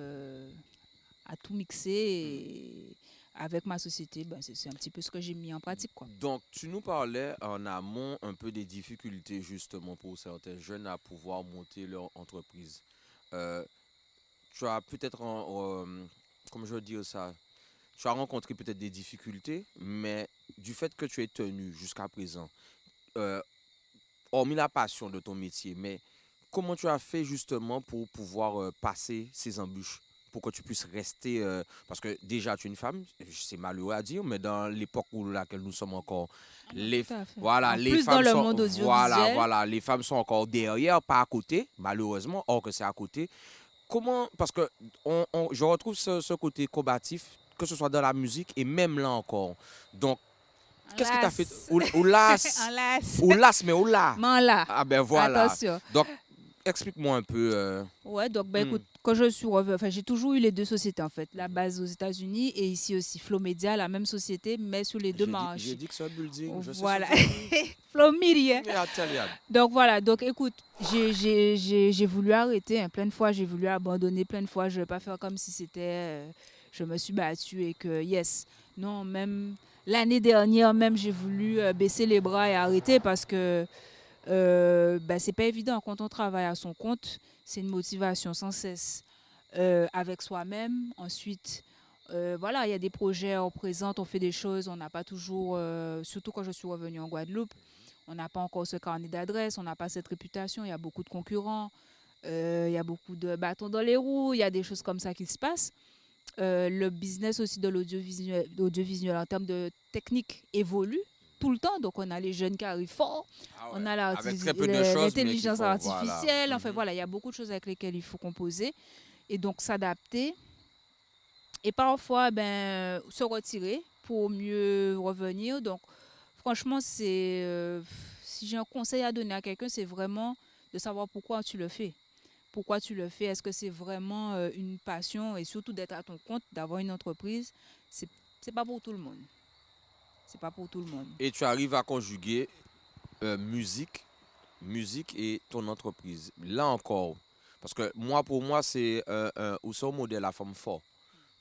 à tout mixer et avec ma société, c'est un petit peu ce que j'ai mis en pratique, quoi. Donc, tu nous parlais en amont un peu des difficultés justement pour certains jeunes à pouvoir monter leur entreprise. Tu as peut-être, comment je veux dire ça, tu as rencontré peut-être des difficultés, mais du fait que tu es tenu jusqu'à présent, hormis la passion de ton métier, mais comment tu as fait justement pour pouvoir passer ces embûches? Pour que tu puisses rester, parce que déjà tu es une femme, c'est malheureux à dire, mais dans l'époque où laquelle nous sommes encore, les, Tout à fait. voilà, En les plus, femmes dans le sont, monde audiovisuel. voilà, les femmes sont encore derrière, pas à côté, malheureusement, or que c'est à côté. Comment, parce que je retrouve ce côté combatif, que ce soit dans la musique et même là encore. Donc, qu'est-ce que tu as fait? Oulas, mais oula. Là. Ah ben voilà. Attention. Donc, explique-moi un peu. Ouais, donc écoute, quand je suis revenue, j'ai toujours eu les deux sociétés en fait, la base aux États-Unis et ici aussi Flow Media, la même société, mais sur les deux marchés. J'ai dit que c'est un building. Voilà, Flow Media. Donc voilà, donc écoute, j'ai voulu arrêter, hein, plein de fois, j'ai voulu abandonner, plein de fois, je ne vais pas faire comme si c'était, je me suis battue et que yes, non, même l'année dernière, même j'ai voulu baisser les bras et arrêter parce que c'est pas évident quand on travaille à son compte, c'est une motivation sans cesse avec soi-même. Ensuite, voilà, il y a des projets, on présente, on fait des choses, on n'a pas toujours, surtout quand je suis revenue en Guadeloupe, on n'a pas encore ce carnet d'adresse, on n'a pas cette réputation, il y a beaucoup de concurrents, il y a beaucoup de bâtons dans les roues, il y a des choses comme ça qui se passent. Le business aussi de l'audiovisuel en termes de technique évolue tout le temps. Donc, on a les jeunes qui arrivent fort, on a l'intelligence artificielle. Voilà. Enfin, voilà, il y a beaucoup de choses avec lesquelles il faut composer et donc s'adapter. Et parfois, se retirer pour mieux revenir. Donc, franchement, si j'ai un conseil à donner à quelqu'un, c'est vraiment de savoir pourquoi tu le fais. Pourquoi tu le fais? Est-ce que c'est vraiment une passion? Et surtout d'être à ton compte, d'avoir une entreprise, c'est pas pour tout le monde. C'est pas pour tout le monde. Et tu arrives à conjuguer musique et ton entreprise. Là encore, parce que pour moi, c'est un modèle à femme fort.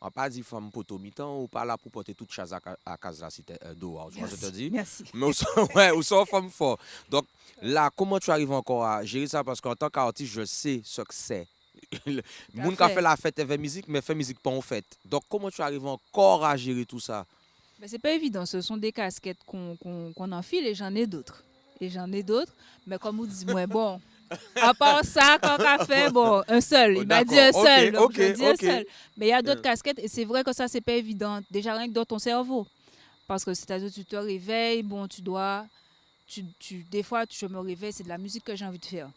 On pas dit femme poto mi-temps ou pas là pour porter toute chose à casa là, si dehors. Tu vois, je te dis. Merci. Mais ouais, ou sont femme fort. Donc là, comment tu arrives encore à gérer ça? Parce qu'en tant qu'artiste, je sais ce que c'est. Le monde qui a fait la fête et fait musique, mais fait musique pas en fête. Donc comment tu arrives encore à gérer tout ça? Mais c'est pas évident, ce sont des casquettes qu'on enfile et j'en ai d'autres. Mais comme vous dites, moi, bon, à part ça, quand on a fait, bon, un seul. Il m'a dit un D'accord. seul, Ok, donc ok, je dis un ok. seul. Mais il y a d'autres casquettes et c'est vrai que ça, c'est pas évident. Déjà, rien que dans ton cerveau. Parce que c'est-à-dire, tu te réveilles, bon, tu dois. Des fois, je me réveille, c'est de la musique que j'ai envie de faire.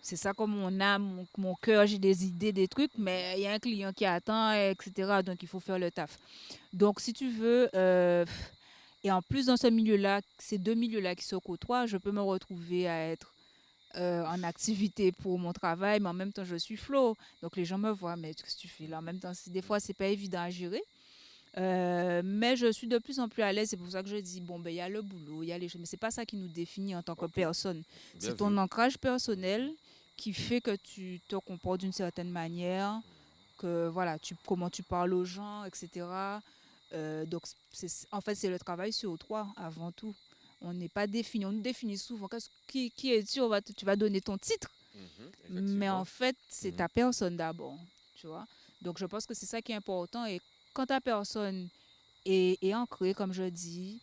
C'est ça comme mon âme, mon cœur, j'ai des idées, des trucs, mais il y a un client qui attend, etc. Donc, il faut faire le taf. Donc, si tu veux, et en plus dans ce milieu-là, ces deux milieux-là qui se côtoient, je peux me retrouver à être en activité pour mon travail, mais en même temps, je suis flow. Donc, les gens me voient, mais qu'est-ce que tu fais là? En même temps, des fois, c'est pas évident à gérer. Mais je suis de plus en plus à l'aise. C'est pour ça que je dis, bon, ben, il y a le boulot, il y a les choses. Mais c'est pas ça qui nous définit en tant que personne. Bien C'est ton vu. ancrage personnel qui fait que tu te comportes d'une certaine manière, que voilà, comment tu parles aux gens, etc. Donc, en fait, c'est le travail sur toi avant tout. On n'est pas défini. On nous définit souvent. Qui es-tu? Tu vas donner ton titre. Mais en fait, c'est ta personne d'abord. Tu vois? Donc, je pense que c'est ça qui est important. Et quand ta personne est ancrée, comme je dis,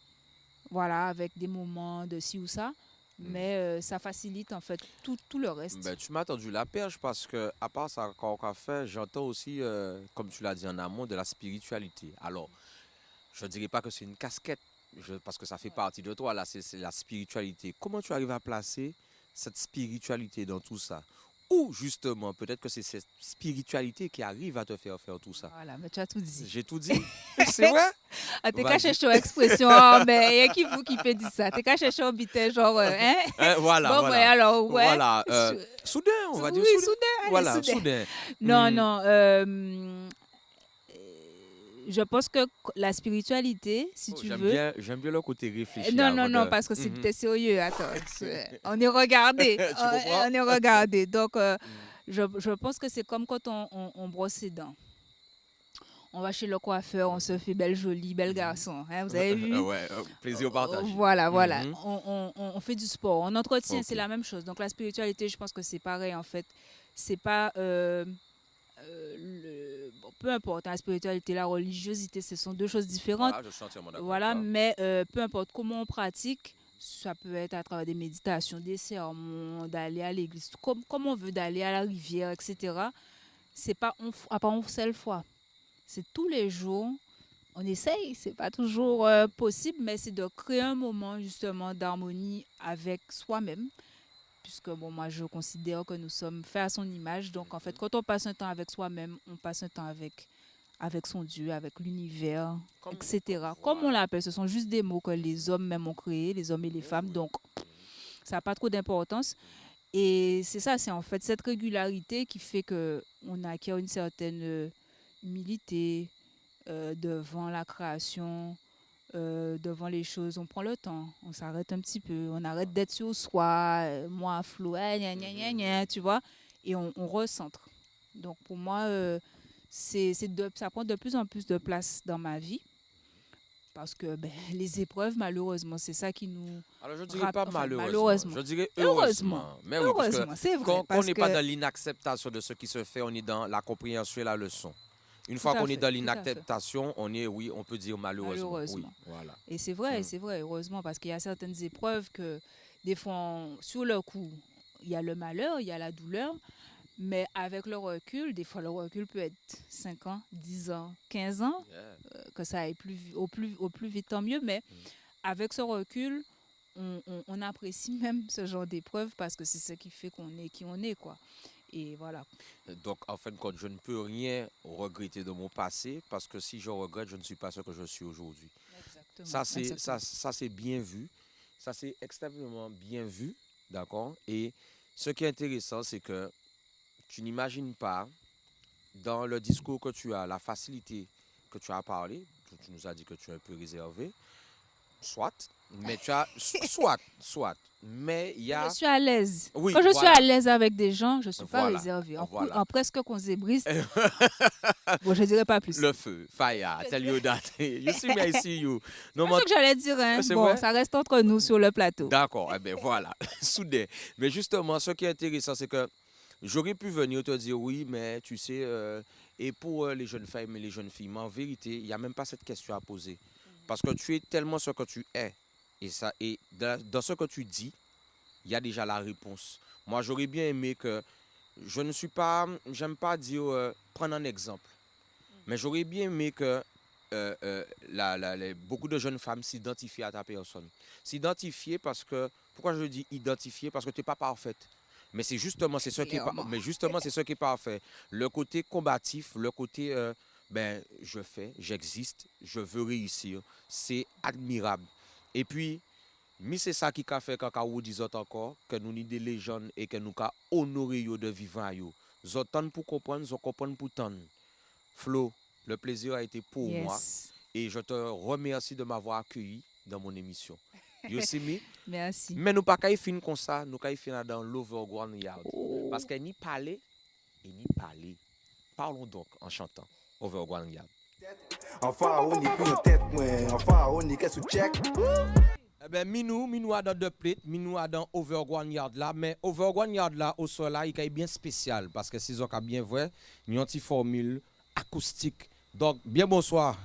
voilà, avec des moments de ci ou ça, mais ça facilite en fait tout le reste. Ben, tu m'as tendu la perche parce que, à part ça, quand on a fait, j'entends aussi, comme tu l'as dit en amont, de la spiritualité. Alors, je ne dirais pas que c'est une casquette, parce que ça fait partie de toi, là, c'est la spiritualité. Comment tu arrives à placer cette spiritualité dans tout ça? Ou justement, peut-être que c'est cette spiritualité qui arrive à te faire faire tout ça. Voilà, mais tu as tout dit. J'ai tout dit. C'est vrai? Ah, t'es Vas-y. qu'à chercher une expression, oh, mais il y a qui vous qui peut dire ça? T'es qu'à chercher un bitais, genre, hein? Voilà, Bon, voilà. ouais, alors, ouais. Voilà. Soudain, on va dire Oui, soudain. soudain, allez, Voilà, soudain. soudain. Non, Hmm. non. Je pense que la spiritualité, si Oh, tu veux. J'aime bien le côté réfléchi. Non, avant non, de- parce que c'est Mhm. peut-être sérieux. Attends, on est regardé. Tu comprends? On est regardé. Donc, je pense que c'est comme quand on brosse ses dents. On va chez le coiffeur, on se fait belle jolie, belle garçon. Hein, vous avez vu? Ouais, plaisir partagé. Voilà. Mhm. On fait du sport. On entretient, Ok. c'est la même chose. Donc, la spiritualité, je pense que c'est pareil, en fait. C'est pas... bon, peu importe, hein, la spiritualité, la religiosité, ce sont deux choses différentes. Voilà, je suis entièrement d'accord. Voilà, avec toi. mais peu importe comment on pratique, ça peut être à travers des méditations, des sermons, d'aller à l'église, comme on veut, d'aller à la rivière, etc. C'est pas à part une seule fois. C'est tous les jours. On essaye, c'est pas toujours possible, mais c'est de créer un moment justement d'harmonie avec soi-même. Puisque bon, moi je considère que nous sommes faits à son image. Donc en fait, quand on passe un temps avec soi-même, on passe un temps avec son Dieu, avec l'univers, etc. Comme on l'appelle, ce sont juste des mots que les hommes même ont créés, les hommes et les femmes. Donc ça n'a pas trop d'importance. Et c'est ça, c'est en fait cette régularité qui fait qu'on acquiert une certaine humilité devant la création, devant les choses. On prend le temps, on s'arrête un petit peu, on arrête d'être sur soi, moi, Flo, gna, gna, gna, gna, tu vois, et on recentre. Donc pour moi, ça prend de plus en plus de place dans ma vie. Parce que les épreuves, malheureusement, c'est ça qui nous... Alors, je dirais pas malheureusement. malheureusement. Je dirais Heureusement. heureusement. Mais oui, parce Heureusement, que c'est vrai. quand on parce n'est pas que- dans l'inacceptation de ce qui se fait, on est dans la compréhension et la leçon. Une fois à qu'on fait, est dans tout à fait. l'inacceptation, oui, on peut dire malheureusement. Malheureusement. Oui, voilà. Et c'est vrai, heureusement, parce qu'il y a certaines épreuves que, des fois, sur le coup, il y a le malheur, il y a la douleur, mais avec le recul, des fois, le recul peut être 5 ans, 10 ans, 15 ans, Yeah. que ça aille au plus vite, tant mieux, mais avec ce recul, on apprécie même ce genre d'épreuve parce que c'est ce qui fait qu'on est qui on est, quoi. Et voilà. Donc, en fin de compte, je ne peux rien regretter de mon passé parce que si je regrette, je ne suis pas ce que je suis aujourd'hui. Ça, c'est bien vu. Ça, c'est extrêmement bien vu. D'accord? Et ce qui est intéressant, c'est que tu n'imagines pas, dans le discours que tu as, la facilité que tu as parlé, tu nous as dit que tu es un peu réservé, Soit, mais soit. Mais il y a... Je suis à l'aise. Oui, Quand je suis voilà. à l'aise avec des gens, je ne suis pas Voilà, réservée. voilà. En presque conzébriste, bon, je ne dirais pas plus. Le feu, fire, tell you that. You see me, I see you. Non, C'est mais- ce que j'allais dire. Hein. C'est Bon, vrai? ça reste entre nous sur le plateau. D'accord, eh bien voilà, soudain. Mais justement, ce qui est intéressant, c'est que j'aurais pu venir te dire oui, mais tu sais, et pour les jeunes femmes et les jeunes filles, mais en vérité, il n'y a même pas cette question à poser. Parce que tu es tellement ce que tu es. Et dans ce que tu dis, il y a déjà la réponse. Moi, j'aurais bien aimé que, j'aime pas dire, prendre un exemple, mais j'aurais bien aimé que beaucoup de jeunes femmes s'identifient à ta personne. S'identifier parce que, pourquoi je dis identifier? Parce que tu n'es pas parfaite. Mais c'est justement, c'est ce qui est, mais justement, c'est ce qui est parfait. Le côté combatif, le côté, je fais, j'existe, je veux réussir. C'est admirable. Et puis, c'est ça qui a fait quand vous dit encore que nous sommes des légendes et que nous avons honoré de vivant. Nous avons pour comprendre, nous comprenons pour tendre. Flo, le plaisir a été pour moi et je te remercie de m'avoir accueilli dans mon émission. You see me? Merci. Mais nous ne pouvons pas finir comme ça, nous pouvons finir dans l'Overground Yard. Parce que ni parler et ni parler. Parlons donc en chantant Overground Yard. Enfin, on y couille en tête, moi. Enfin, on y qu'est-ce que check. Eh bien, Minou a dans deux plates, Minou a dans Overground Yard là, mais Overground Yard là, au sol là, il est bien spécial parce que c'est ça qui est bien vrai, il y a une petite formule acoustique. Donc, bien bonsoir.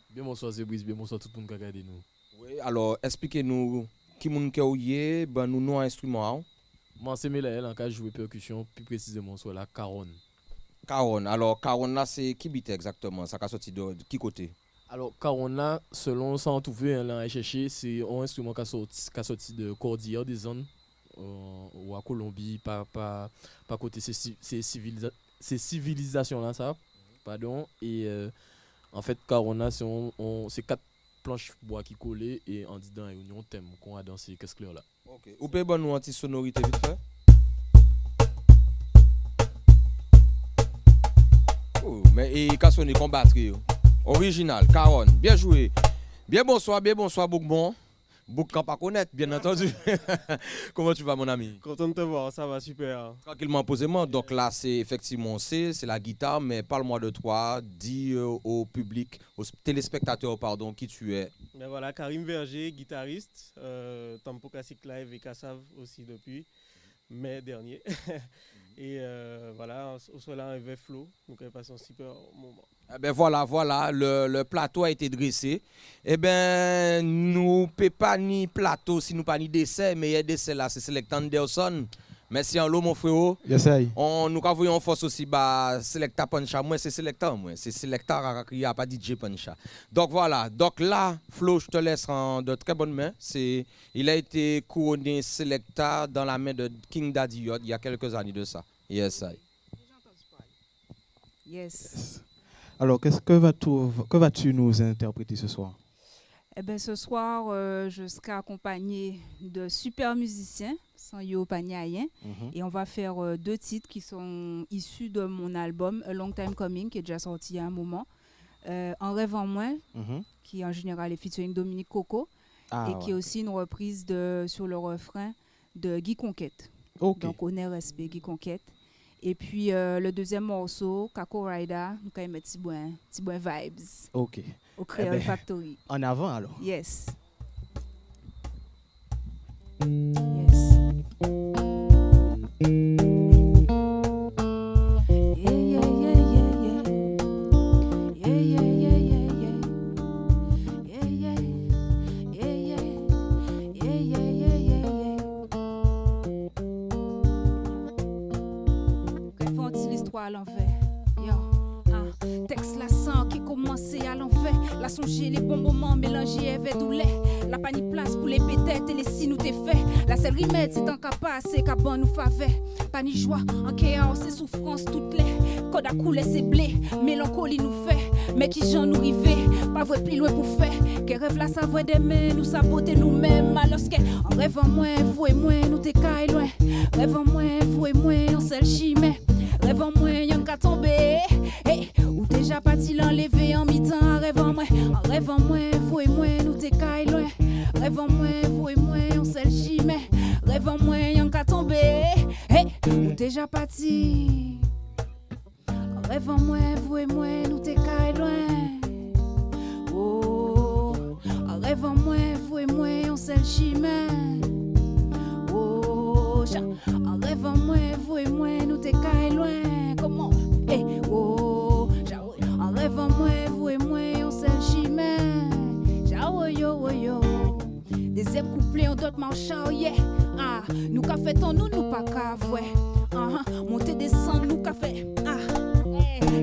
Bien bonsoir Zébris, bien bonsoir tout le monde qui a regardé nous. Oui, alors, expliquez-nous qui moun ke ouye, ben nous non instrument. Moi, c'est Melael, en cas de jouer percussion, plus précisément sur la caronne. Caronne, alors caronne là, c'est qui bite exactement? Ça a sorti de qui côté? Alors, caronne là, selon ça, on trouve là à chercher, c'est un instrument qui a sorti de Cordillère des zones, ou à Colombie, pas côté ces civilisations là, ça. Pardon. Et en fait, caronne là, c'est 4 planches bois qui collent et en dedans, il y a un thème qu'on a dans ces caisses claires là. Ok. Ou peut bon nous anti sonorité vite fait? Oh, mais il a sonné comme batterie. Original, Caronne. Bien joué. Bien bonsoir, Boukbon. Bouk quand pas connaître, bien entendu. Comment tu vas, mon ami? Content de te voir, ça va super. Tranquillement, posément. Donc là, c'est effectivement c'est la guitare, mais parle-moi de toi. Dis au public, aux téléspectateurs, pardon, qui tu es. Mais voilà, Karim Verger, guitariste. Tempo Classic Live et Kassav aussi depuis mai dernier. Et voilà, au soir là, avec Flo, nous avons passé un super moment. Eh ben voilà, le plateau a été dressé. Eh ben, nous ne pouvons pas ni plateau si nous pas ni dessert, mais il y a dessert là, c'est Select Anderson. Merci en l'eau, mon frérot. Yes, I. Nous avons en force aussi, Selecta Pancha. Moi, c'est Selecta, c'est Selecta Rarakria, pas DJ Pancha. Donc voilà, donc là, Flo, je te laisse en de très bonnes mains. Il a été couronné Selecta dans la main de King Daddy Yacht il y a quelques années de ça. Yes, I. Yes. Alors, que vas-tu nous interpréter ce soir? Eh ben, ce soir, je serai accompagnée de super musiciens, sans yo Pagnayen, et on va faire 2 titres qui sont issus de mon album A Long Time Coming, qui est déjà sorti il y a un moment. En rêve en moins, qui en général est featuring Dominique Coco, qui est aussi une reprise sur le refrain de Guy Conquête. Okay. Donc, honneur, respect, Guy Conquête. Et puis, le deuxième morceau, Kako Rider, nous allons mettre petit boin vibes. Ok. Au Creole Factory. En avant alors. Yes. À l'envers. Texte la sang qui commençait à l'envers. La songer les bons moments mélangés avec du lait. La pas ni place pour les pétettes et les si nous t'es fait. La seule remède c'est en capable c'est qu'à bon nous faveur. Pas ni joie en chaos c'est souffrance toutes les. Code à couler c'est blé. Mélancolie nous fait. Mais qui j'en nous rivé. Pas vrai plus loin pour faire. Que rêve la savoir des mains nous saboter nous-mêmes. Alors qu'en rêve en moins vous et moi nous t'écaille loin. Rêve en moins vous et moi on seul chimé. Rêve en moi, y'en qu'à tomber. Hey, ou déjà parti l'enlever en mi-temps. Rêve en moi, vous et moi, nous t'écaille loin. Rêve en moi, vous et moi, on s'est chimé. Rêve en moi, y'en qu'à tomber. Hey, ou déjà parti. Rêve en moi, vous et moi, nous t'es caille loin. Oh, rêve en moi, vous et moi, on s'est chimé. Oh, rêve en moi, vous et moi, nous t'es caille loin. Comment? Hey, oh, en rêve en moi, vous et moi, on s'est chimé. Yo. Des zèbres couplés en d'autres marchand, yeah. Ah, nous qu'a fait ton nous pas qu'à ouais. Monter, descendre, nous qu'a fait. Ah,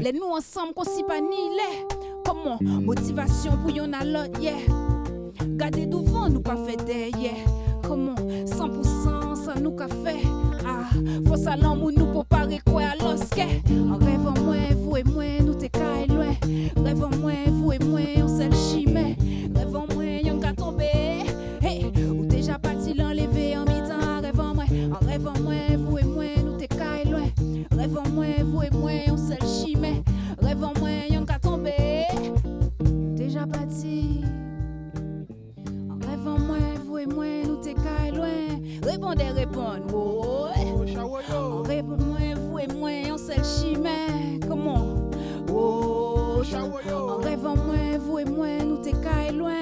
les nous ensemble, qu'on s'y pas ni les. Comment? Motivation pour y'en a l'autre, yeah. Gardez devant, nous pas fait derrière. Comment? 100%, ça nous qu'a fait. Ah, faut ça l'amour, nous pour parer quoi à l'osque. En rêve en moi, vous et moi, nous t'es caille loin. Rêve en moi, vous et moi, on s'est chimé. Rêve en moi, y'en qu'à tomber. Hey, ou déjà parti l'enlever en mi-temps. Rêve en moi, vous et moi, nous t'es caille loin. Rêve en moi, vous et moi, on s'est chimé. Rêve en moi, y'en qu'à tomber. Déjà parti. Rêve en moi, vous et moi, nous t'es caille loin. Répondez. Oh, rêve en moi, vous et moi, on s'est chimé. Comment? Oh, rêve en moi, vous et moi, nous t'es caille loin.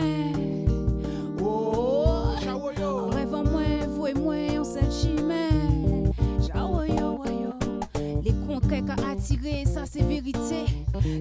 Oh, rêve en moi, vous et moi, on s'est chimé. Les contrats qu'a attiré, ça c'est vérité.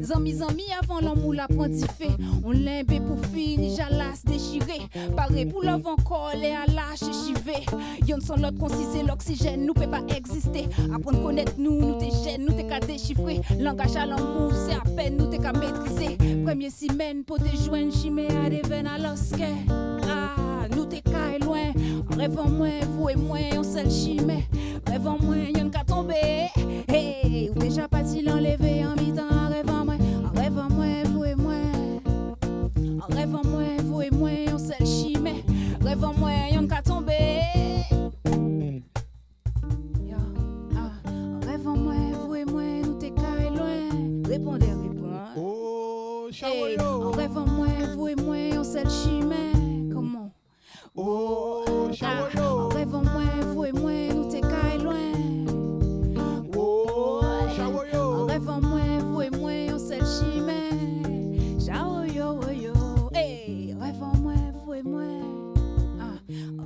Zami avant l'amour la pontifé. On limbe pour finir, jalas déchiré. Paré pour l'ov encore, les à lâcher chivé. Y'en sont l'autre concisé, l'oxygène nous peut pas exister. Apprendre connaître nous t'es gêne, nous t'es qu'à déchiffrer. Langage à l'amour, c'est à peine nous t'es qu'à maîtriser. Premier semaine pour te joindre, chimé à des veines à l'osque. Ah, nous t'es qu'à loin. Rêve en moi, vous et moi, on s'est chimé. Rêve en moi, y'en qu'à tomber. Hey, ou déjà parti l'enlever en mi-temps. Rêve en moi, vous et moi. Rêve en moi, vous et moi, on s'est chimé. Rêve en moi, y'en qu'à tomber. Rêve en moi, vous et moi, nous t'es caille loin. Répondez. Oh, hey, rêve en moi, vous et moi, on s'est chimé. Comment? Oh, rêve en moi, vous et moi, nous t'es caille loin. Oh, rêve en moi, vous et moi, on s'est chimé. Hey, rêve en moi, vous et moi.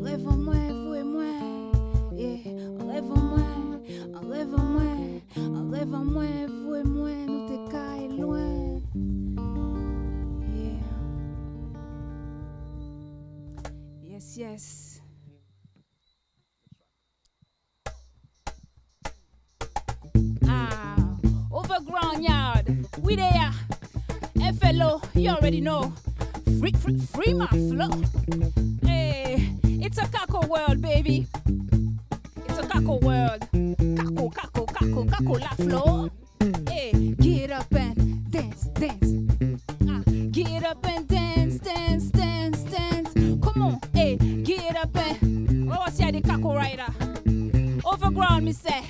Rêve en moi, vous et moi. Yeah, rêve en moi, rêve en moi, rêve en moi, vous et moi, nous t'es caille loin. Yeah. Yes. Overground yard, we there. FLO, you already know. Free my flow. Hey, it's a caco world, baby. It's a caco world. Caco la flow. Hey, get up and dance. Get up and dance. Come on, hey, get up and. Oh, what's the caco rider? Overground, me say.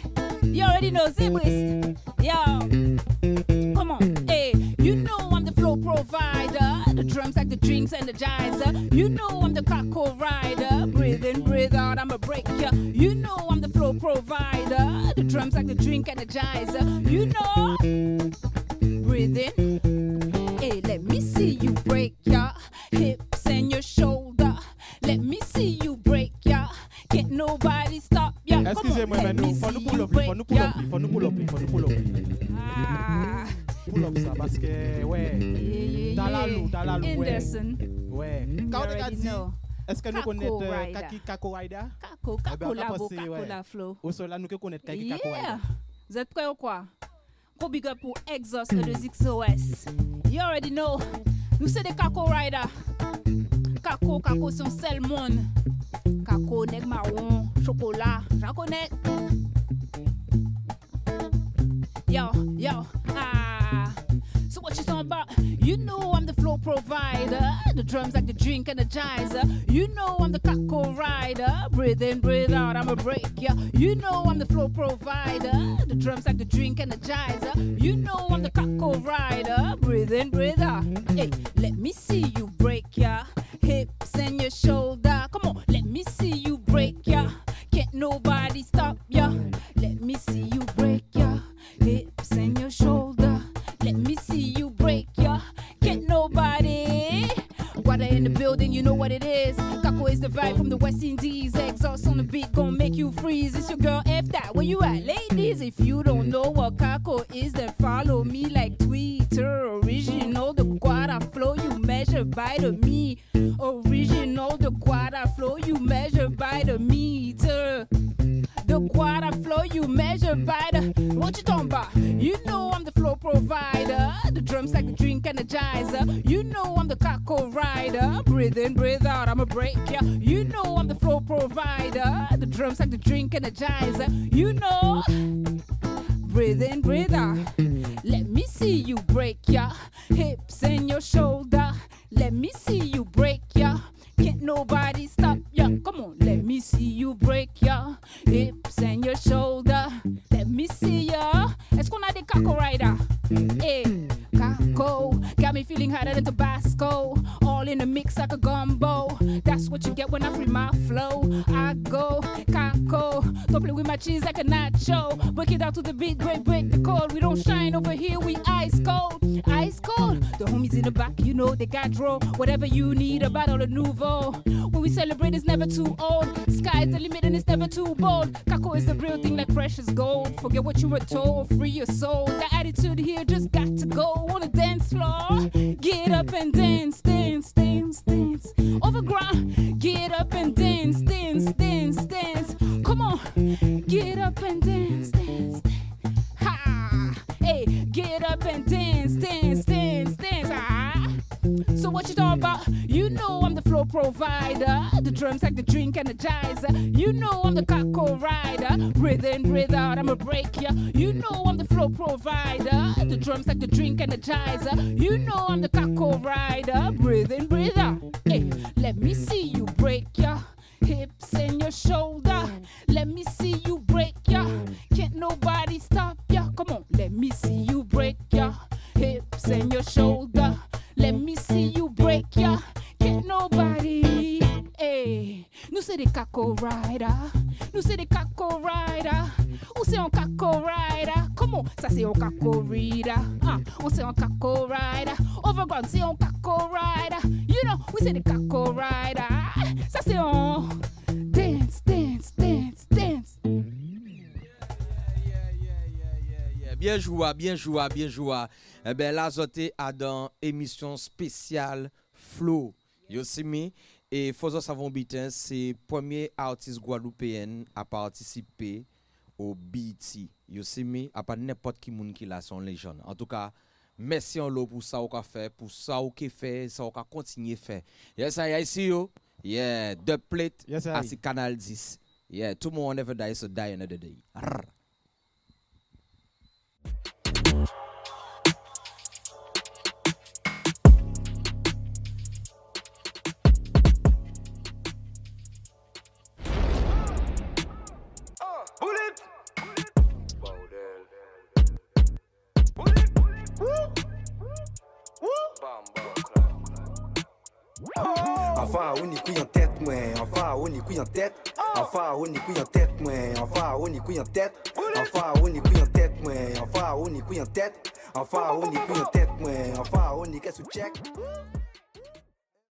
You already know Zibris. Yo, come on, hey, you know I'm the flow provider. The drums like the drinks and the jizer. You know I'm the caco rider. Breathe in, breathe out, I'ma break ya. You know I'm the flow provider. The drums like the drink and the jizer. You know, breathe in. Hey, let me see you break ya hips and your shoulder. Let me see you break ya. Can't nobody stop ya. Excusez-moi, mais nous, faut nous pull up. Pull up ça parce que, ouais, dans la loup, ouais. Anderson. Ouais. Quand on a dit, est-ce que nous connaissons Kako Rider? Kako la flow. Au sol là, nous connaissons Kako Rider. Vous êtes prêts ou quoi? Gros big up pour Exhaust de XOS. You already know. Nous c'est des Kako Rider. Kako, c'est un seul monde. Kako, nèg marron, chocolat, j'en connais. Yo, so what you talking about? You know I'm the flow provider. The drums like the drink energizer. You know I'm the cockle rider. Breathe in, breathe out, I'ma break ya. You know I'm the flow provider. The drums like the drink energizer. You know I'm the cockle rider. Breathe in, breathe out. Hey, let me see you break ya. Hips and your shoulder. Come on, let me see you break ya. Can't nobody stop ya. Let me see you break ya. Hips and your shoulder. Let me see you break ya. Can't nobody. Water in the building, you know what it is. Kako is the vibe from the West Indies. Exhaust on the beat, gon' make you freeze. It's your girl F that. Where you at, ladies? If you don't know what Kako is, then follow me like Twitter. Original, the Guada flow you measure by the me. Original, the Guada flow you measure by the meter. The Guada flow you measure by the. What you talking about? You know I'm the flow provider. The drums like the drink energizer. You know I'm the Kako rider. Breathe in, breathe out, I'ma break ya. You know I'm the flow provider. The drums like the drink energizer. You know. Breathe in, breathe out. Let me see you break ya. Hips and your shoulder. Let me see you break ya. Can't nobody stop ya. Come on, let me see you break ya. Hips and your shoulder. Let me see ya. Est-ce qu'on a des Kako rider? Hey, Kako. Got me feeling hotter than Tabasco. All in the mix like a gumbo. That's what you get when I free my flow. I go, Kako. Don't play with my cheese like a nacho. Break it out to the beat, break the code. We don't shine over here, we ice cold. Ice cold. The homies in the back, you know they got draw. Whatever you need, a bottle of Nouveau. When we celebrate, it's never too old. Sky's the limit and it's never too bold. Kako is the real thing like precious gold. Forget what you were told, free your soul. The attitude here just got to go on the dance floor. Get up and dance, dance, dance, dance. Overground, get up and dance, dance, dance, dance. Come on, get up and dance, dance. Ha! Hey, get up and dance, dance, dance, dance. Ah! So what you talking about? You know I'm the flow provider. The drums like the drink energizer. You know I'm the Kako rider. Breathe in, breathe out, I'ma break ya. You know I'm the flow provider. The drums like the drink energizer. You know I'm the Kako rider. Breathe in, breathe out. Hey, let me see you break ya. Hips and your shoulder. Let me see you break ya. Can't nobody stop ya. Come on, let me see you break ya. Hips and your shoulder. Let me see you break ya. Can't nobody. Hey, nous c'est des Kako rider. Nous c'est des Kako rider. Ou c'est un Kako rider. Comment ça c'est un Kako rider? Ah, on c'est un Kako rider. Overground c'est un Kako rider. You know, we c'est des Kako rider. Ça c'est un dance, dance, dance, dance. Bien joué, bien joué, bien joué. Eh bien, là, j'étais à dans émission spéciale Flow. You see me? Et Fozo Savon Bitin, c'est le premier artiste guadeloupéen à participer au BET. You see me? À part n'importe qui moun qui là son légende. En tout cas, merci en l'eau pour ça qu'on a fait, pour ça qu'on a fait, ça qu'on a continué à faire. Yes, I see you. Yeah, The Plate, yes, à Canal 10. Yeah, tomorrow never die, so die another day. Arr. Enfin, on y couille en tête, moi. Enfin, on y couille en tête. Enfin, on y couille en tête, moi. Enfin, on y couille en tête. Enfin, on y couille en tête, moi. Enfin, on y couille en tête. Enfin, on y couille en tête, moi. Enfin, on y qu'est-ce que check.